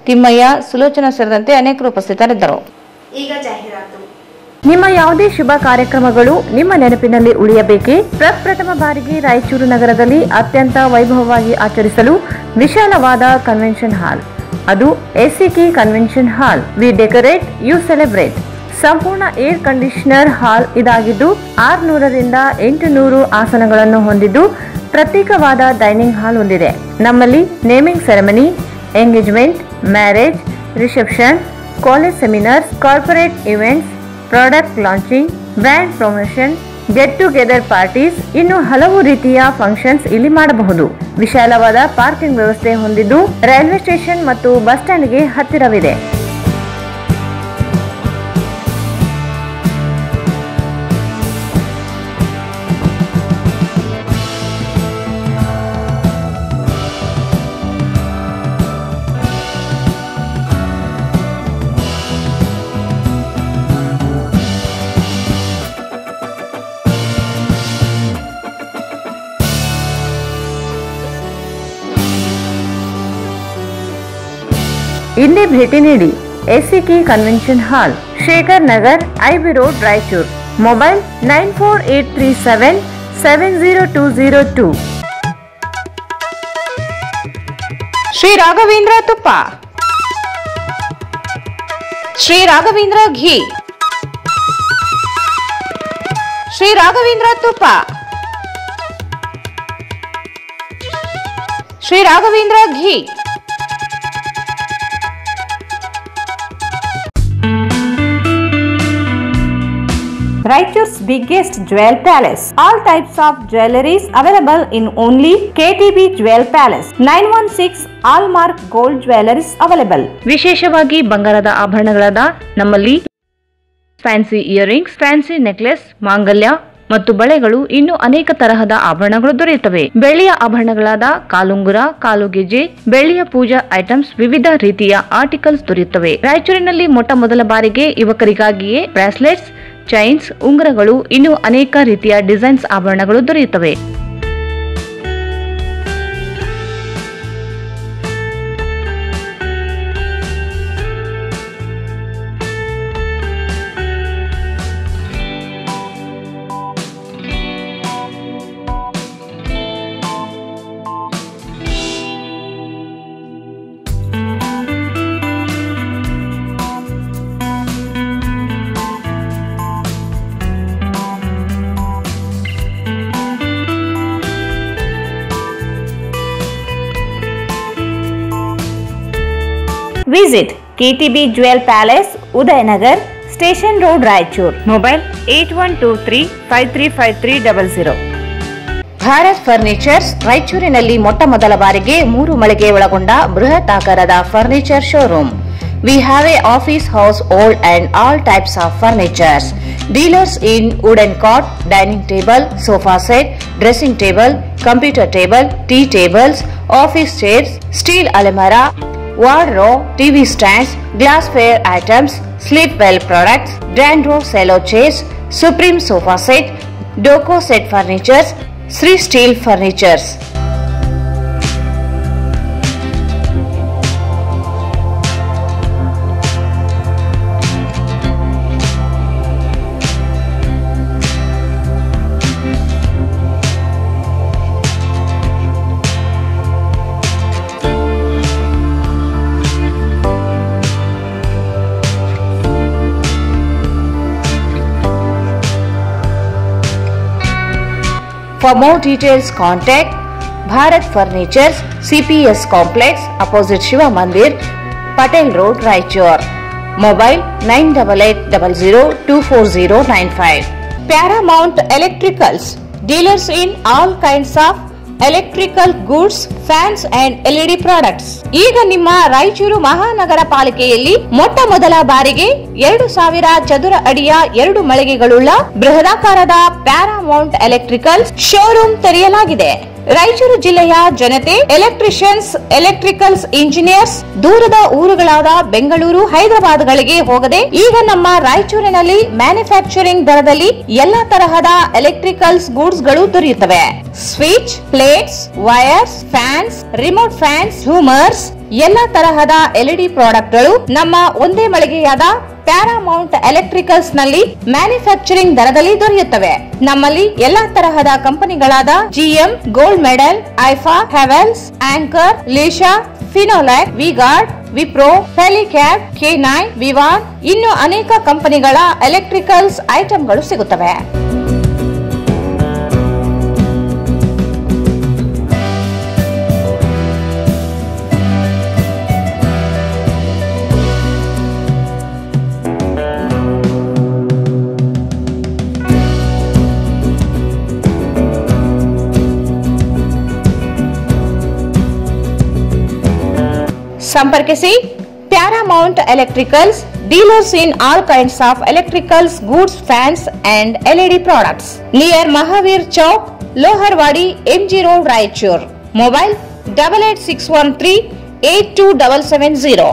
Speaker 2: ತಿಮ್ಮಯ್ಯ, ಸುಲೋಚನಾ ಸೇರಿದಂತೆ ಅನೇಕರು ಉಪಸ್ಥಿತರಿದ್ದರು.
Speaker 1: ಈಗ ಜಾಹೀರಾತು.
Speaker 2: ನಿಮ್ಮ ಯಾವುದೇ ಶುಭ ಕಾರ್ಯಕ್ರಮಗಳು ನಿಮ್ಮ ನೆನಪಿನಲ್ಲಿ ಉಳಿಯಬೇಕೇ? ಪ್ರಪ್ರಥಮ ಬಾರಿಗೆ ರಾಯಚೂರು ನಗರದಲ್ಲಿ ಅತ್ಯಂತ ವೈಭವವಾಗಿ ಆಚರಿಸಲು ವಿಶಾಲವಾದ ಕನ್ವೆನ್ಷನ್ ಹಾಲ್, ಅದು SCK convention hall. We decorate, you celebrate. ಸಂಪೂರ್ಣ ಏರ್ ಕಂಡೀಷನರ್ ಹಾಲ್ ಇದಾಗಿದ್ದು 600 ರಿಂದ 800 ಆಸನಗಳನ್ನು ಹೊಂದಿದ್ದು ಪ್ರತ್ಯೇಕವಾದ ಡೈನಿಂಗ್ ಹಾಲ್ ಹೊಂದಿದೆ. ನಮ್ಮಲ್ಲಿ naming ceremony, engagement, marriage, reception, college seminars, corporate events, product launching, brand promotion, get together parties, ಇನ್ನು ಹಲವು ರೀತಿಯ ಫಂಕ್ಷನ್ಸ್ ಇಲ್ಲಿ ಮಾಡಬಹುದು. ವಿಶಾಲವಾದ ಪಾರ್ಕಿಂಗ್ ವ್ಯವಸ್ಥೆ ಹೊಂದಿದ್ದು ರೈಲ್ವೆ ಸ್ಟೇಷನ್ ಮತ್ತು ಬಸ್ ಸ್ಟ್ಯಾಂಡ್ಗೆ ಹತ್ತಿರವಿದೆ. ಇಂದೇ ಭೇಟಿ ನೀಡಿ SCK ಕನ್ವೆನ್ಷನ್ ಹಾಲ್, Shekhar Nagar, IB road, Raichur. Mobile 9483770202. Shri Raghavendra ತುಪ್ಪ, ಶ್ರೀ ರಾಘವೇಂದ್ರ ಘೀ, ಶ್ರೀ ರಾಘವೇಂದ್ರ ತುಪ್ಪ, ಶ್ರೀ ರಾಘವೇಂದ್ರ ಘೀ. Raichur's biggest jewel palace. All types of jewelries available in only KTB Jewel Palace. 916 Allmark Gold Jewelries available. ವಿಶೇಷವಾಗಿ ಬಂಗಾರದ ಆಭರಣಗಳಾದ ನಮ್ಮಲ್ಲಿ ಫ್ಯಾನ್ಸಿ ಇಯರಿಂಗ್ಸ್, ಫ್ಯಾನ್ಸಿ ನೆಕ್ಲೆಸ್, ಮಾಂಗಲ್ಯ ಮತ್ತು ಬಳೆಗಳು, ಇನ್ನು ಅನೇಕ ತರಹದ ಆಭರಣಗಳು ದೊರೆಯುತ್ತವೆ. ಬೆಳ್ಳಿಯ ಆಭರಣಗಳಾದ ಕಾಲುಂಗುರ, ಕಾಲುಗೆಜೆ, ಬೆಳ್ಳಿಯ ಪೂಜಾ ಐಟಮ್ಸ್, ವಿವಿಧ ರೀತಿಯ ಆರ್ಟಿಕಲ್ಸ್ ದೊರೆಯುತ್ತವೆ. ರಾಯಚೂರಿನಲ್ಲಿ ಮೊಟ್ಟ ಮೊದಲ ಬಾರಿಗೆ ಯುವಕರಿಗಾಗಿಯೇ ಬ್ರಾಸ್ಲೆಟ್ಸ್, ಚೈನ್ಸ್, ಉಂಗುರಗಳು, ಇನ್ನು ಅನೇಕ ರೀತಿಯ ಡಿಸೈನ್ಸ್ ಆಭರಣಗಳು ದೊರೆಯುತ್ತವೆ. Visit KTB Jewel Palace, Udayanagar, Station Road, Raichur. Mobile 8123535300. Bharat furnitures ರಾಯಚೂರಿನಲ್ಲಿ ಮೊಟ್ಟ ಮೊದಲ ಬಾರಿಗೆ 3 ಮಳಿಗೆ ಒಳಗೊಂಡ ಬೃಹತ್ ಆಕಾರದ furniture showroom. We have a office house, old and all types of furnitures. Dealers in wooden cot, dining table, sofa set, dressing table, computer table, tea tables, office chairs, steel almirah, wardrobe, TV stands, glassware items, sleepwell products, Dandro cello chairs, Supreme sofa set, Doco set furnitures, Sri Steel furnitures. For more details, contact Bharat Furnitures, CPS Complex, opposite Shiva Mandir, Patel Road, Raichur. Mobile 9880024095. Paramount Electricals, dealers in all kinds of electrical goods, fans and LED products. ಈಗ ನಿಮ್ಮ ರಾಯಚೂರು ಮಹಾನಗರ ಪಾಲಿಕೆಯಲ್ಲಿ ಮೊಟ್ಟ ಮೊದಲ ಬಾರಿಗೆ 2000 ಚದುರ ಅಡಿಯ 2 ಮಳಿಗೆಗಳುಳ್ಳ ಬೃಹದಾಕಾರದ Paramount electricals showroom ತೆರೆಯಲಾಗಿದೆ. ರಾಯಚೂರು ಜಿಲ್ಲೆಯ ಜನತೆ, ಎಲೆಕ್ಟ್ರಿಷಿಯನ್ಸ್, ಎಲೆಕ್ಟ್ರಿಕಲ್ಸ್ ಇಂಜಿನಿಯರ್ಸ್ ದೂರದ ಊರುಗಳಾದ ಬೆಂಗಳೂರು, ಹೈದರಾಬಾದ್ಗಳಿಗೆ ಹೋಗದೆ ಈಗ ನಮ್ಮ ರಾಯಚೂರಿನಲ್ಲಿ ಮ್ಯಾನುಫ್ಯಾಕ್ಚರಿಂಗ್ ದರದಲ್ಲಿ ಎಲ್ಲಾ ತರಹದ ಎಲೆಕ್ಟ್ರಿಕಲ್ಸ್ ಗೂಡ್ಸ್ ಗಳು ದೊರೆಯುತ್ತವೆ. Switch, plates, wires, fans, remote fans, ಝೂಮರ್ಸ್, ಎಲ್ಲಾ ತರಹದ LED ಪ್ರಾಡಕ್ಟ್ ಗಳು ನಮ್ಮ ಒಂದೇ ಮಳಿಗೆಯಾದ ಪ್ಯಾರಾಮೌಂಟ್ ಎಲೆಕ್ಟ್ರಿಕಲ್ಸ್ ನಲ್ಲಿ ಮ್ಯಾನುಫ್ಯಾಕ್ಚರಿಂಗ್ ದರದಲ್ಲಿ ದೊರೆಯುತ್ತವೆ. ನಮ್ಮಲ್ಲಿ ಎಲ್ಲಾ ತರಹದ ಕಂಪನಿಗಳಾದ GM, ಗೋಲ್ಡ್ ಮೆಡಲ್, ಐಫಾ, ಹೆವೆಲ್ಸ್, ಆಂಕರ್, ಲೀಶಾ, ಫಿನೋಲ್ಯಾಕ್, ವಿಗಾರ್ಡ್, ವಿಪ್ರೋ, ಹೆಲಿಕ್ಯಾಬ್, K9, ವಿವಾನ್ ಇನ್ನು ಅನೇಕ ಕಂಪನಿಗಳ ಎಲೆಕ್ಟ್ರಿಕಲ್ಸ್ ಐಟಂಗಳು ಸಿಗುತ್ತವೆ. ಸಂಪರ್ಕಿಸಿ Paramount electricals, dealers in all kinds of electricals goods, fans and LED products, near Mahavir Chowk, Loharwadi, MG road, Raichur. Mobile 8861382770.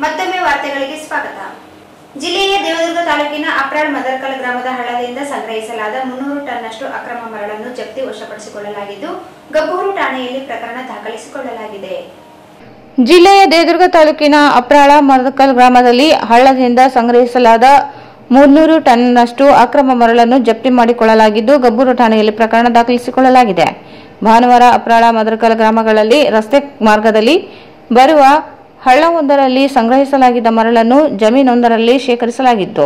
Speaker 1: ಮತ್ತೊಮ್ಮೆ ವಾರ್ತೆಗಳಿಗೆ ಸ್ವಾಗತ. ಜಿಲ್ಲೆಯ ದೇವದುರ್ಗ ತಾಲೂಕಿನ ಅಪ್ರಾಳ್ ಮದರ್ಕಲ್ ಗ್ರಾಮದ ಹಳ್ಳದಿಂದ ಸಂಗ್ರಹಿಸಲಾದ 300 ಟನ್ನಷ್ಟು ಅಕ್ರಮ ಮರಳನ್ನು ಜಪ್ತಿ ವಶಪಡಿಸಿಕೊಳ್ಳಲಾಗಿದ್ದು, ಗಬ್ಬೂರು ಠಾಣೆಯಲ್ಲಿ ಪ್ರಕರಣ ದಾಖಲಿಸಿಕೊಳ್ಳಲಾಗಿದೆ.
Speaker 2: ಜಿಲ್ಲೆಯ ದೇವದುರ್ಗ ತಾಲೂಕಿನ ಅಪ್ರಾಳ ಮದರ್ಕಲ್ ಗ್ರಾಮದಲ್ಲಿ ಹಳ್ಳದಿಂದ ಸಂಗ್ರಹಿಸಲಾದ 300 ಟನ್ನಷ್ಟು ಅಕ್ರಮ ಮರಳನ್ನು ಜಪ್ತಿ ಮಾಡಿಕೊಳ್ಳಲಾಗಿದ್ದು, ಗಬ್ಬೂರು ಠಾಣೆಯಲ್ಲಿ ಪ್ರಕರಣ ದಾಖಲಿಸಿಕೊಳ್ಳಲಾಗಿದೆ. ಭಾನುವಾರ ಅಪ್ರಾಳ ಮದರ್ಕಲ್ ಗ್ರಾಮಗಳಲ್ಲಿ ರಸ್ತೆ ಮಾರ್ಗದಲ್ಲಿ ಬರುವ ಹಳ್ಳವೊಂದರಲ್ಲಿ ಸಂಗ್ರಹಿಸಲಾಗಿದ್ದ ಮರಳನ್ನು ಜಮೀನೊಂದರಲ್ಲಿ ಶೇಖರಿಸಲಾಗಿತ್ತು.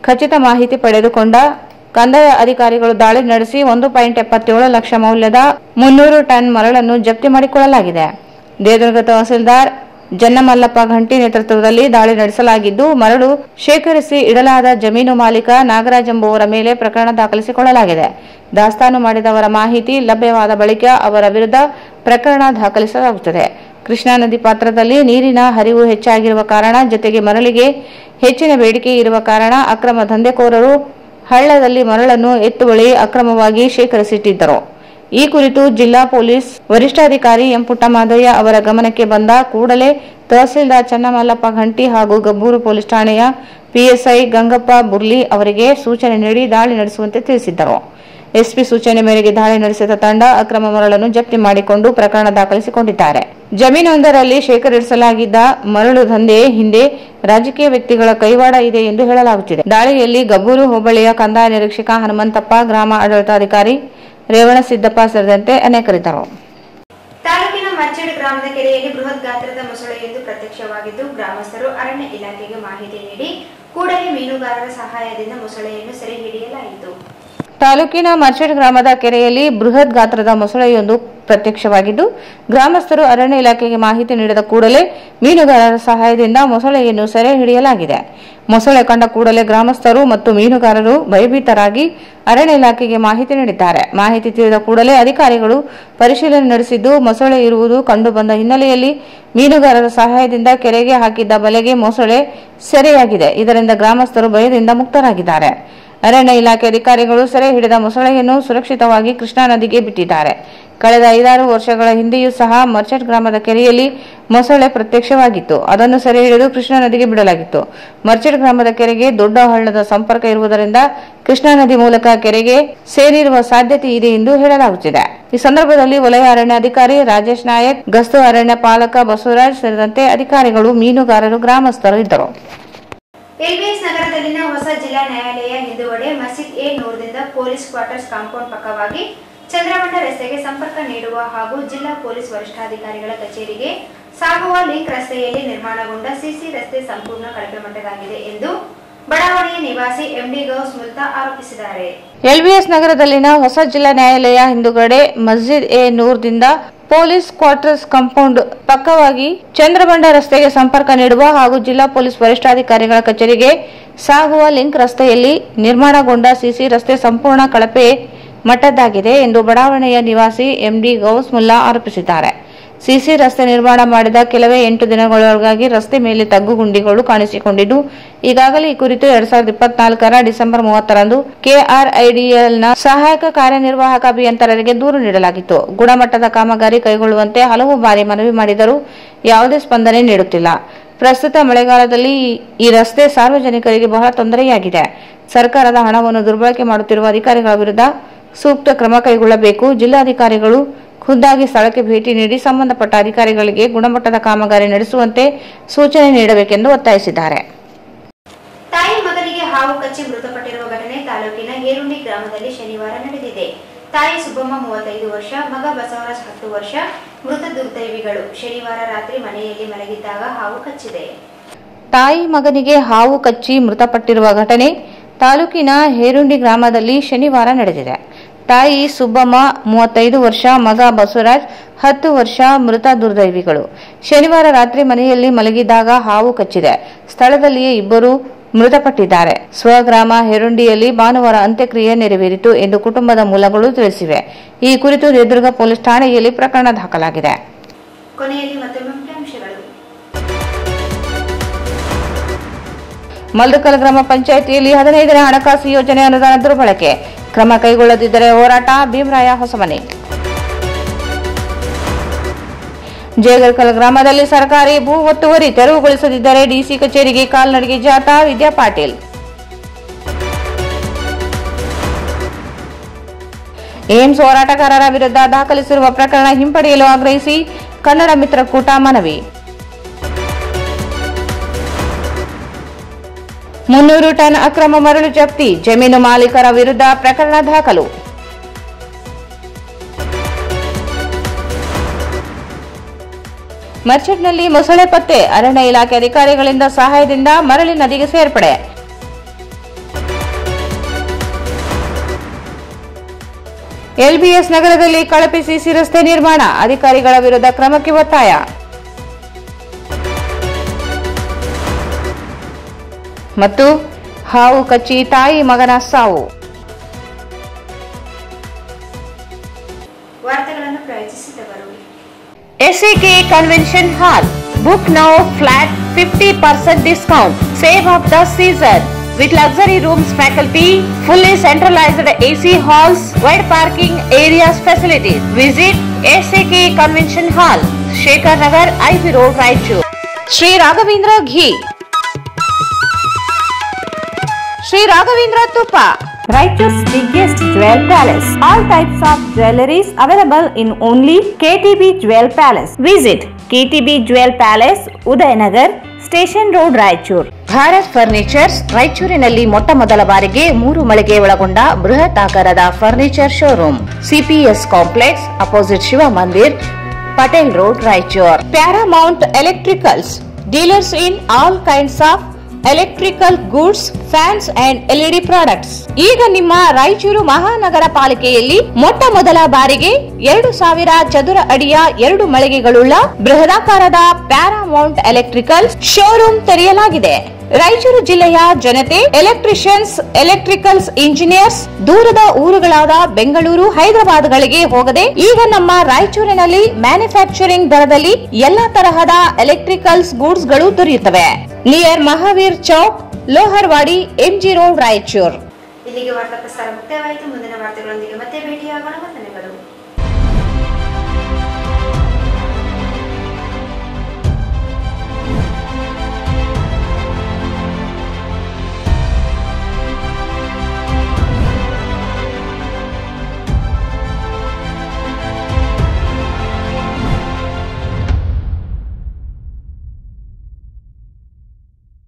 Speaker 2: ಖಚಿತ ಮಾಹಿತಿ ಪಡೆದುಕೊಂಡ ಕಂದಾಯ ಅಧಿಕಾರಿಗಳು ದಾಳಿ ನಡೆಸಿ 1.77 ಲಕ್ಷ ಮೌಲ್ಯದ 300 ಟನ್ ಮರಳನ್ನು ಜಪ್ತಿ ಮಾಡಿಕೊಳ್ಳಲಾಗಿದೆ. ದೇವದುರ್ಗ ತಹಸೀಲ್ದಾರ್ ಜನ್ನಮಲ್ಲಪ್ಪ ಘಂಟಿ ನೇತೃತ್ವದಲ್ಲಿ ದಾಳಿ ನಡೆಸಲಾಗಿದ್ದು, ಮರಳು ಶೇಖರಿಸಿ ಇಡಲಾದ ಜಮೀನು ಮಾಲೀಕ ನಾಗರಾಜ್ ಎಂಬುವರ ಮೇಲೆ ಪ್ರಕರಣ ದಾಖಲಿಸಿಕೊಳ್ಳಲಾಗಿದೆ. ದಾಸ್ತಾನು ಮಾಡಿದವರ ಮಾಹಿತಿ ಲಭ್ಯವಾದ ಬಳಿಕ ಅವರ ವಿರುದ್ಧ ಪ್ರಕರಣ ದಾಖಲಿಸಲಾಗುತ್ತದೆ. ಕೃಷ್ಣಾ ನದಿ ಪಾತ್ರದಲ್ಲಿ ನೀರಿನ ಹರಿವು ಹೆಚ್ಚಾಗಿರುವ ಕಾರಣ, ಜೊತೆಗೆ ಮರಳಿಗೆ ಹೆಚ್ಚಿನ ಬೇಡಿಕೆ ಇರುವ ಕಾರಣ ಅಕ್ರಮ ದಂಧೆಕೋರರು ಹಳ್ಳದಲ್ಲಿ ಮರಳನ್ನು ಎತ್ತುವಳಿ ಅಕ್ರಮವಾಗಿ ಶೇಖರಿಸಿಟ್ಟಿದ್ದರು. ಈ ಕುರಿತು ಜಿಲ್ಲಾ ಪೊಲೀಸ್ ವರಿಷ್ಠಾಧಿಕಾರಿ ಎಂ ಪುಟ್ಟಮಾದಯ್ಯ ಅವರ ಗಮನಕ್ಕೆ ಬಂದ ಕೂಡಲೇ ತಹಸೀಲ್ದಾರ್ ಚನ್ನಮಲ್ಲಪ್ಪ ಘಂಟಿ ಹಾಗೂ ಗಬ್ಬೂರು ಪೊಲೀಸ್ ಠಾಣೆಯ PSI ಗಂಗಪ್ಪ ಬುರ್ಲಿ ಅವರಿಗೆ ಸೂಚನೆ ನೀಡಿ ದಾಳಿ ನಡೆಸುವಂತೆ ತಿಳಿಸಿದ್ದರು. SP ಸೂಚನೆ ಮೇರೆಗೆ ದಾಳಿ ನಡೆಸಿದ ತಂಡ ಅಕ್ರಮ ಮರಳನ್ನು ಜಪ್ತಿ ಮಾಡಿಕೊಂಡು ಪ್ರಕರಣ ದಾಖಲಿಸಿಕೊಂಡಿದ್ದಾರೆ. ಜಮೀನೊಂದರಲ್ಲಿ ಶೇಖರಿಸಲಾಗಿದ್ದ ಮರಳು ದಂಧೆ ಹಿಂದೆ ರಾಜಕೀಯ ವ್ಯಕ್ತಿಗಳ ಕೈವಾಡ ಇದೆ ಎಂದು ಹೇಳಲಾಗುತ್ತಿದೆ. ದಾಳಿಯಲ್ಲಿ ಗಬ್ಬೂರು ಹೋಬಳಿಯ ಕಂದಾಯ ನಿರೀಕ್ಷಕ ಹನುಮಂತಪ್ಪ, ಗ್ರಾಮ ಆಡಳಿತಾಧಿಕಾರಿ ರೇವಣಸಿದ್ದಪ್ಪ ಸೇರಿದಂತೆ ಅನೇಕರಿದ್ದರು.
Speaker 1: ತಾಲೂಕಿನ ಮರ್ಚೇಡ್ ಗ್ರಾಮದ ಕೆರೆಯಲ್ಲಿ ಬೃಹತ್ ಗಾತ್ರದ ಮೊಸಳೆಯೊಂದು ಪ್ರತ್ಯಕ್ಷವಾಗಿದ್ದು, ಗ್ರಾಮಸ್ಥರು ಅರಣ್ಯ ಇಲಾಖೆಗೆ ಮಾಹಿತಿ ನೀಡಿ ಕೂಡಲೇ ಮೀನುಗಾರರ ಸಹಾಯದಿಂದ ಮೊಸಳೆಯನ್ನು ಸೆರೆ ಹಿಡಿಯಲಾಯಿತು.
Speaker 2: ತಾಲೂಕಿನ ಮರ್ಚೇಡ್ ಗ್ರಾಮದ ಕೆರೆಯಲ್ಲಿ ಬೃಹತ್ ಗಾತ್ರದ ಮೊಸಳೆಯೊಂದು ಪ್ರತ್ಯಕ್ಷವಾಗಿದ್ದು, ಗ್ರಾಮಸ್ಥರು ಅರಣ್ಯ ಇಲಾಖೆಗೆ ಮಾಹಿತಿ ನೀಡಿದ ಕೂಡಲೇ ಮೀನುಗಾರರ ಸಹಾಯದಿಂದ ಮೊಸಳೆಯನ್ನು ಸೆರೆ ಹಿಡಿಯಲಾಗಿದೆ. ಮೊಸಳೆ ಕಂಡ ಕೂಡಲೇ ಗ್ರಾಮಸ್ಥರು ಮತ್ತು ಮೀನುಗಾರರು ಭಯಭೀತರಾಗಿ ಅರಣ್ಯ ಇಲಾಖೆಗೆ ಮಾಹಿತಿ ನೀಡಿದ್ದಾರೆ. ಮಾಹಿತಿ ತಿಳಿದ ಕೂಡಲೇ ಅಧಿಕಾರಿಗಳು ಪರಿಶೀಲನೆ ನಡೆಸಿದ್ದು, ಮೊಸಳೆ ಇರುವುದು ಕಂಡುಬಂದ ಹಿನ್ನೆಲೆಯಲ್ಲಿ ಮೀನುಗಾರರ ಸಹಾಯದಿಂದ ಕೆರೆಗೆ ಹಾಕಿದ್ದ ಬಲೆಗೆ ಮೊಸಳೆ ಸೆರೆಯಾಗಿದೆ. ಇದರಿಂದ ಗ್ರಾಮಸ್ಥರು ಭಯದಿಂದ ಮುಕ್ತರಾಗಿದ್ದಾರೆ. ಅರಣ್ಯ ಇಲಾಖೆ ಅಧಿಕಾರಿಗಳು ಸೆರೆ ಹಿಡಿದ ಮೊಸಳೆಯನ್ನು ಸುರಕ್ಷಿತವಾಗಿ ಕೃಷ್ಣಾ ನದಿಗೆ ಬಿಟ್ಟಿದ್ದಾರೆ. ಕಳೆದ 5-6 ವರ್ಷಗಳ ಹಿಂದೆಯೂ ಸಹ ಮರ್ಚೆಂಟ್ ಗ್ರಾಮದ ಕೆರೆಯಲ್ಲಿ ಮೊಸಳೆ ಪ್ರತ್ಯಕ್ಷವಾಗಿತ್ತು. ಅದನ್ನು ಸೆರೆ ಹಿಡಿದು ಕೃಷ್ಣಾ ನದಿಗೆ ಬಿಡಲಾಗಿತ್ತು. ಮರ್ಚೆಂಟ್ ಗ್ರಾಮದ ಕೆರೆಗೆ ದೊಡ್ಡ ಹಳ್ಳದ ಸಂಪರ್ಕ ಇರುವುದರಿಂದ ಕೃಷ್ಣಾ ನದಿ ಮೂಲಕ ಕೆರೆಗೆ ಸೇರಿರುವ ಸಾಧ್ಯತೆ ಇದೆ ಎಂದು ಹೇಳಲಾಗುತ್ತಿದೆ. ಈ ಸಂದರ್ಭದಲ್ಲಿ ವಲಯ ಅರಣ್ಯಾಧಿಕಾರಿ ರಾಜೇಶ್ ನಾಯಕ್, ಗಸ್ತು ಅರಣ್ಯ ಪಾಲಕ ಬಸವರಾಜ್ ಸೇರಿದಂತೆ ಅಧಿಕಾರಿಗಳು, ಮೀನುಗಾರರು, ಗ್ರಾಮಸ್ಥರು ಇದ್ದರು.
Speaker 1: ಎಲ್ಬಿಎಸ್ ನಗರದಲ್ಲಿನ ಹೊಸ ಜಿಲ್ಲಾ ನ್ಯಾಯಾಲಯ ಹಿಂದುಗಡೆ ಮಸೀದ್ ಎ ನೂರದಿಂದ ಪೊಲೀಸ್ ಕ್ವಾರ್ಟರ್ಸ್ ಕಾಂಪೌಂಡ್ ಪಕ್ಕವಾಗಿ ಚಂದ್ರಮಂಡ ರಸ್ತೆಗೆ ಸಂಪರ್ಕ ನೀಡುವ ಹಾಗೂ ಜಿಲ್ಲಾ ಪೊಲೀಸ್ ವರಿಷ್ಠಾಧಿಕಾರಿಗಳ ಕಚೇರಿಗೆ ಸಾಗುವ ಲಿಂಕ್ ರಸ್ತೆಯಲ್ಲಿ ನಿರ್ಮಾಣಗೊಂಡ ಸಿಸಿ ರಸ್ತೆ ಸಂಪೂರ್ಣ ಕಳಪೆ ಮಟ್ಟದಾಗಿದೆ ಎಂದು ಬಡಾವಣೆಯ ನಿವಾಸಿ ಎಂಡಿ ಗೌಸ್ ಮುಲ್ತಾ ಆರೋಪಿಸಿದ್ದಾರೆ.
Speaker 2: ಎಲ್ಬಿಎಸ್ ನಗರದಲ್ಲಿನ ಹೊಸ ಜಿಲ್ಲಾ ನ್ಯಾಯಾಲಯ ಹಿಂದುಗಡೆ ಮಸ್ಜಿದ್ ಎ ನೂರದಿಂದ ಪೊಲೀಸ್ ಕ್ವಾರ್ಟರ್ಸ್ ಕಾಂಪೌಂಡ್ ಪಕ್ಕವಾಗಿ ಚಂದ್ರಮಂಡ ರಸ್ತೆಗೆ ಸಂಪರ್ಕ ನೀಡುವ ಹಾಗೂ ಜಿಲ್ಲಾ ಪೊಲೀಸ್ ವರಿಷ್ಠಾಧಿಕಾರಿಗಳ ಕಚೇರಿಗೆ ಸಾಗುವ ಲಿಂಕ್ ರಸ್ತೆಯಲ್ಲಿ ನಿರ್ಮಾಣಗೊಂಡ ಸಿಸಿ ರಸ್ತೆ ಸಂಪೂರ್ಣ ಕಳಪೆ ಮಟ್ಟದ್ದಾಗಿದೆ ಎಂದು ಬಡಾವಣೆಯ ನಿವಾಸಿ ಎಂಡಿ ಗೌಸ್ ಮುಲ್ಲಾ ಆರೋಪಿಸಿದ್ದಾರೆ. ಸಿಸಿ ರಸ್ತೆ ನಿರ್ಮಾಣ ಮಾಡಿದ ಕೆಲವೇ 8 ದಿನಗಳೊಳಗಾಗಿ ರಸ್ತೆ ಮೇಲೆ ತಗ್ಗುಗುಂಡಿಗಳು ಕಾಣಿಸಿಕೊಂಡಿದ್ದು, ಈಗಾಗಲೇ ಈ ಕುರಿತು 2024 ಡಿಸೆಂಬರ್ 30ರಂದು ಕೆಆರ್ಐಡಿಎಲ್ನ ಸಹಾಯಕ ಕಾರ್ಯನಿರ್ವಾಹಕ ಅಭಿಯಂತರರಿಗೆ ದೂರು ನೀಡಲಾಗಿತ್ತು. ಗುಣಮಟ್ಟದ ಕಾಮಗಾರಿ ಕೈಗೊಳ್ಳುವಂತೆ ಹಲವು ಬಾರಿ ಮನವಿ ಮಾಡಿದರೂ ಯಾವುದೇ ಸ್ಪಂದನೆ ನೀಡುತ್ತಿಲ್ಲ. ಪ್ರಸ್ತುತ ಮಳೆಗಾಲದಲ್ಲಿ ಈ ರಸ್ತೆ ಸಾರ್ವಜನಿಕರಿಗೆ ಬಹಳ ತೊಂದರೆಯಾಗಿದೆ. ಸರ್ಕಾರದ ಹಣವನ್ನು ದುರ್ಬಳಕೆ ಮಾಡುತ್ತಿರುವ ಅಧಿಕಾರಿಗಳ ವಿರುದ್ಧ ಸೂಕ್ತ ಕ್ರಮ ಕೈಗೊಳ್ಳಬೇಕು. ಜಿಲ್ಲಾಧಿಕಾರಿಗಳು ಖುದ್ದಾಗಿ ಸ್ಥಳಕ್ಕೆ ಭೇಟಿ ನೀಡಿ ಸಂಬಂಧಪಟ್ಟ ಅಧಿಕಾರಿಗಳಿಗೆ ಗುಣಮಟ್ಟದ ಕಾಮಗಾರಿ ನಡೆಸುವಂತೆ ಸೂಚನೆ ನೀಡಬೇಕೆಂದು ಒತ್ತಾಯಿಸಿದ್ದಾರೆ.
Speaker 1: ತಾಯಿ ಮಗನಿಗೆ ಹಾವು ಕಚ್ಚಿ ಮೃತಪಟ್ಟಿರುವ ಘಟನೆ ತಾಲೂಕಿನ ಹೇರುಂಡಿ ಗ್ರಾಮದಲ್ಲಿ ಶನಿವಾರ ನಡೆದಿದೆ. ತಾಯಿ ಸುಬ್ಬಮ್ಮ 35 ವರ್ಷ, ಮಗ ಬಸವರಾಜ್ 10 ವರ್ಷ ಮೃತ ದುರ್ದೈವಿಗಳು. ಶನಿವಾರ ರಾತ್ರಿ ಮನೆಯಲ್ಲಿ ಮಲಗಿದ್ದಾಗ ಹಾವು ಕಚ್ಚಿದೆ.
Speaker 2: ತಾಯಿ ಮಗನಿಗೆ ಹಾವು ಕಚ್ಚಿ ಮೃತಪಟ್ಟಿರುವ ಘಟನೆ ತಾಲೂಕಿನ ಹೇರುಂಡಿ ಗ್ರಾಮದಲ್ಲಿ ಶನಿವಾರ ನಡೆದಿದೆ. ತಾಯಿ ಸುಬ್ಬಮ್ಮ 35 ವರ್ಷ, ಮಗ ಬಸವರಾಜ್ 10 ವರ್ಷ ಮೃತ ದುರ್ದೈವಿಗಳು. ಶನಿವಾರ ರಾತ್ರಿ ಮನೆಯಲ್ಲಿ ಮಲಗಿದ್ದಾಗ ಹಾವು ಕಚ್ಚಿದೆ. ಸ್ಥಳದಲ್ಲಿಯೇ ಇಬ್ಬರು ಮೃತಪಟ್ಟಿದ್ದಾರೆ. ಸ್ವಗ್ರಾಮ ಹೇರುಂಡಿಯಲ್ಲಿ ಭಾನುವಾರ ಅಂತ್ಯಕ್ರಿಯೆ ನೆರವೇರಿತು ಎಂದು ಕುಟುಂಬದ ಮೂಲಗಳು ತಿಳಿಸಿವೆ. ಈ ಕುರಿತು ದೇವದುರ್ಗ ಪೊಲೀಸ್ ಠಾಣೆಯಲ್ಲಿ ಪ್ರಕರಣ ದಾಖಲಾಗಿದೆ.
Speaker 1: ಕೊನೆಯಲ್ಲಿ ಮತ್ತೊಮ್ಮೆ ಮುಖ್ಯಾಂಶಗಳು.
Speaker 2: ಮಲ್ದಕಲ್ ಗ್ರಾಮ ಪಂಚಾಯಿತಿಯಲ್ಲಿ 15ನೇ ಹಣಕಾಸು ಯೋಜನೆ ಅನುದಾನ ದುರ್ಬಳಕೆ, ಕ್ರಮ ಕೈಗೊಳ್ಳದಿದ್ದರೆ ಹೋರಾಟ, ಭೀಮರಾಯ ಹೊಸಮನೆ. ಜೇಗರ್ಕಲ್ ಗ್ರಾಮದಲ್ಲಿ ಸರ್ಕಾರಿ ಭೂ ಒತ್ತುವರಿ ತೆರವುಗೊಳಿಸದಿದ್ದರೆ ಡಿಸಿ ಕಚೇರಿಗೆ ಕಾಲ್ನಡಿಗೆ ಜಾಥಾ, ವಿದ್ಯಾ ಪಾಟೀಲ್. ಏಮ್ಸ್ ಹೋರಾಟಗಾರರ ವಿರುದ್ಧ ದಾಖಲಿಸಿರುವ ಪ್ರಕರಣ ಹಿಂಪಡೆಯಲು ಆಗ್ರಹಿಸಿ ಕನ್ನಡ ಮಿತ್ರಕೂಟ ಮನವಿ. 300 ಟನ್ ಅಕ್ರಮ ಮರಳು ಜಪ್ತಿ, ಜಮೀನು ಮಾಲೀಕರ ವಿರುದ್ಧ ಪ್ರಕರಣ ದಾಖಲು. ಮರ್ಚೆಂಟ್ನಲ್ಲಿ ಮೊಸಳೆ ಪತ್ತೆ, ಅರಣ್ಯ ಇಲಾಖೆ ಅಧಿಕಾರಿಗಳಿಂದ ಸಹಾಯದಿಂದ ಮರಳಿ ನದಿಗೆ ಸೇರ್ಪಡೆ. ಎಲ್ಬಿಎಸ್ ನಗರದಲ್ಲಿ ಕಳಪೆ ಸಿಸಿ ರಸ್ತೆ ನಿರ್ಮಾಣ, ಅಧಿಕಾರಿಗಳ ವಿರುದ್ಧ ಕ್ರಮಕ್ಕೆ ಒತ್ತಾಯ. ಮತ್ತು ಹಾವು ಕಚ್ಚಿ ತಾಯಿ ಮಗನ ಸಾವು.
Speaker 1: ವಾರ್ತೆಗಳನ್ನು ಪ್ರಾಯೋಜಿಸಿದವರು
Speaker 2: SAK convention hall. Book now, flat 50% discount. Save of the season with luxury rooms, faculty, fully centralized AC halls, wide parking areas, facilities. Visit SAK Convention Hall, Shekhar Nagar, IB Road, Raichur. Sri Raghavendra Ghee, Sri Raghavendra Tupa, Raichur's biggest jewel palace. All types of jewelries available in only KTB Jewel Palace. Visit KTB Jewel Palace, Udayanagar, station road, Raichur. Bharat furnitures ರಾಯಚೂರಿನಲ್ಲಿ ಮೊಟ್ಟ ಮೊದಲ ಬಾರಿಗೆ 3 ಮಳಿಗೆ ಒಳಗೊಂಡ ಬೃಹತ್ ಆಕಾರದ furniture showroom. CPS complex, opposite Shiva Mandir, Patel road, Raichur. Paramount electricals, dealers in all kinds of electrical goods, fans and LED products. ಈಗ ನಿಮ್ಮ ರಾಯಚೂರು ಮಹಾನಗರ ಪಾಲಿಕೆಯಲ್ಲಿ ಮೊಟ್ಟ ಮೊದಲ ಬಾರಿಗೆ 2000 ಚದುರ ಅಡಿಯ 2 ಮಳಿಗೆಗಳುಳ್ಳ ಬೃಹದಾಕಾರದ ಪ್ಯಾರಾಮೌಂಟ್ ಎಲೆಕ್ಟ್ರಿಕಲ್ ಶೋರೂಮ್ ತೆರೆಯಲಾಗಿದೆ. ರಾಯಚೂರು ಜಿಲ್ಲೆಯ ಜನತೆ, ಎಲೆಕ್ಟ್ರಿಷಿಯನ್ಸ್, ಎಲೆಕ್ಟ್ರಿಕಲ್ಸ್ ಇಂಜಿನಿಯರ್ಸ್ ದೂರದ ಊರುಗಳಾದ ಬೆಂಗಳೂರು, ಹೈದರಾಬಾದ್ಗಳಿಗೆ ಹೋಗದೆ ಈಗ ನಮ್ಮ ರಾಯಚೂರಿನಲ್ಲಿ ಮ್ಯಾನುಫ್ಯಾಕ್ಚರಿಂಗ್ ದರದಲ್ಲಿ ಎಲ್ಲಾ ತರಹದ ಎಲೆಕ್ಟ್ರಿಕಲ್ಸ್ ಗೂಡ್ಸ್ ಗಳು ದೊರೆಯುತ್ತವೆ. Near Mahavir Chowk, Loharwadi, MG road, Raichur.
Speaker 1: ಇಲ್ಲಿಗೆ ವಾರ್ತಾ ಪ್ರಸಾರ ಮುಕ್ತಾಯವಾಯಿತು. ಮುಂದಿನ ವಾರ್ತೆಗಳೊಂದಿಗೆ ಮತ್ತೆ ಭೇಟಿಯಾಗೋಣ. ಧನ್ಯವಾದಗಳು.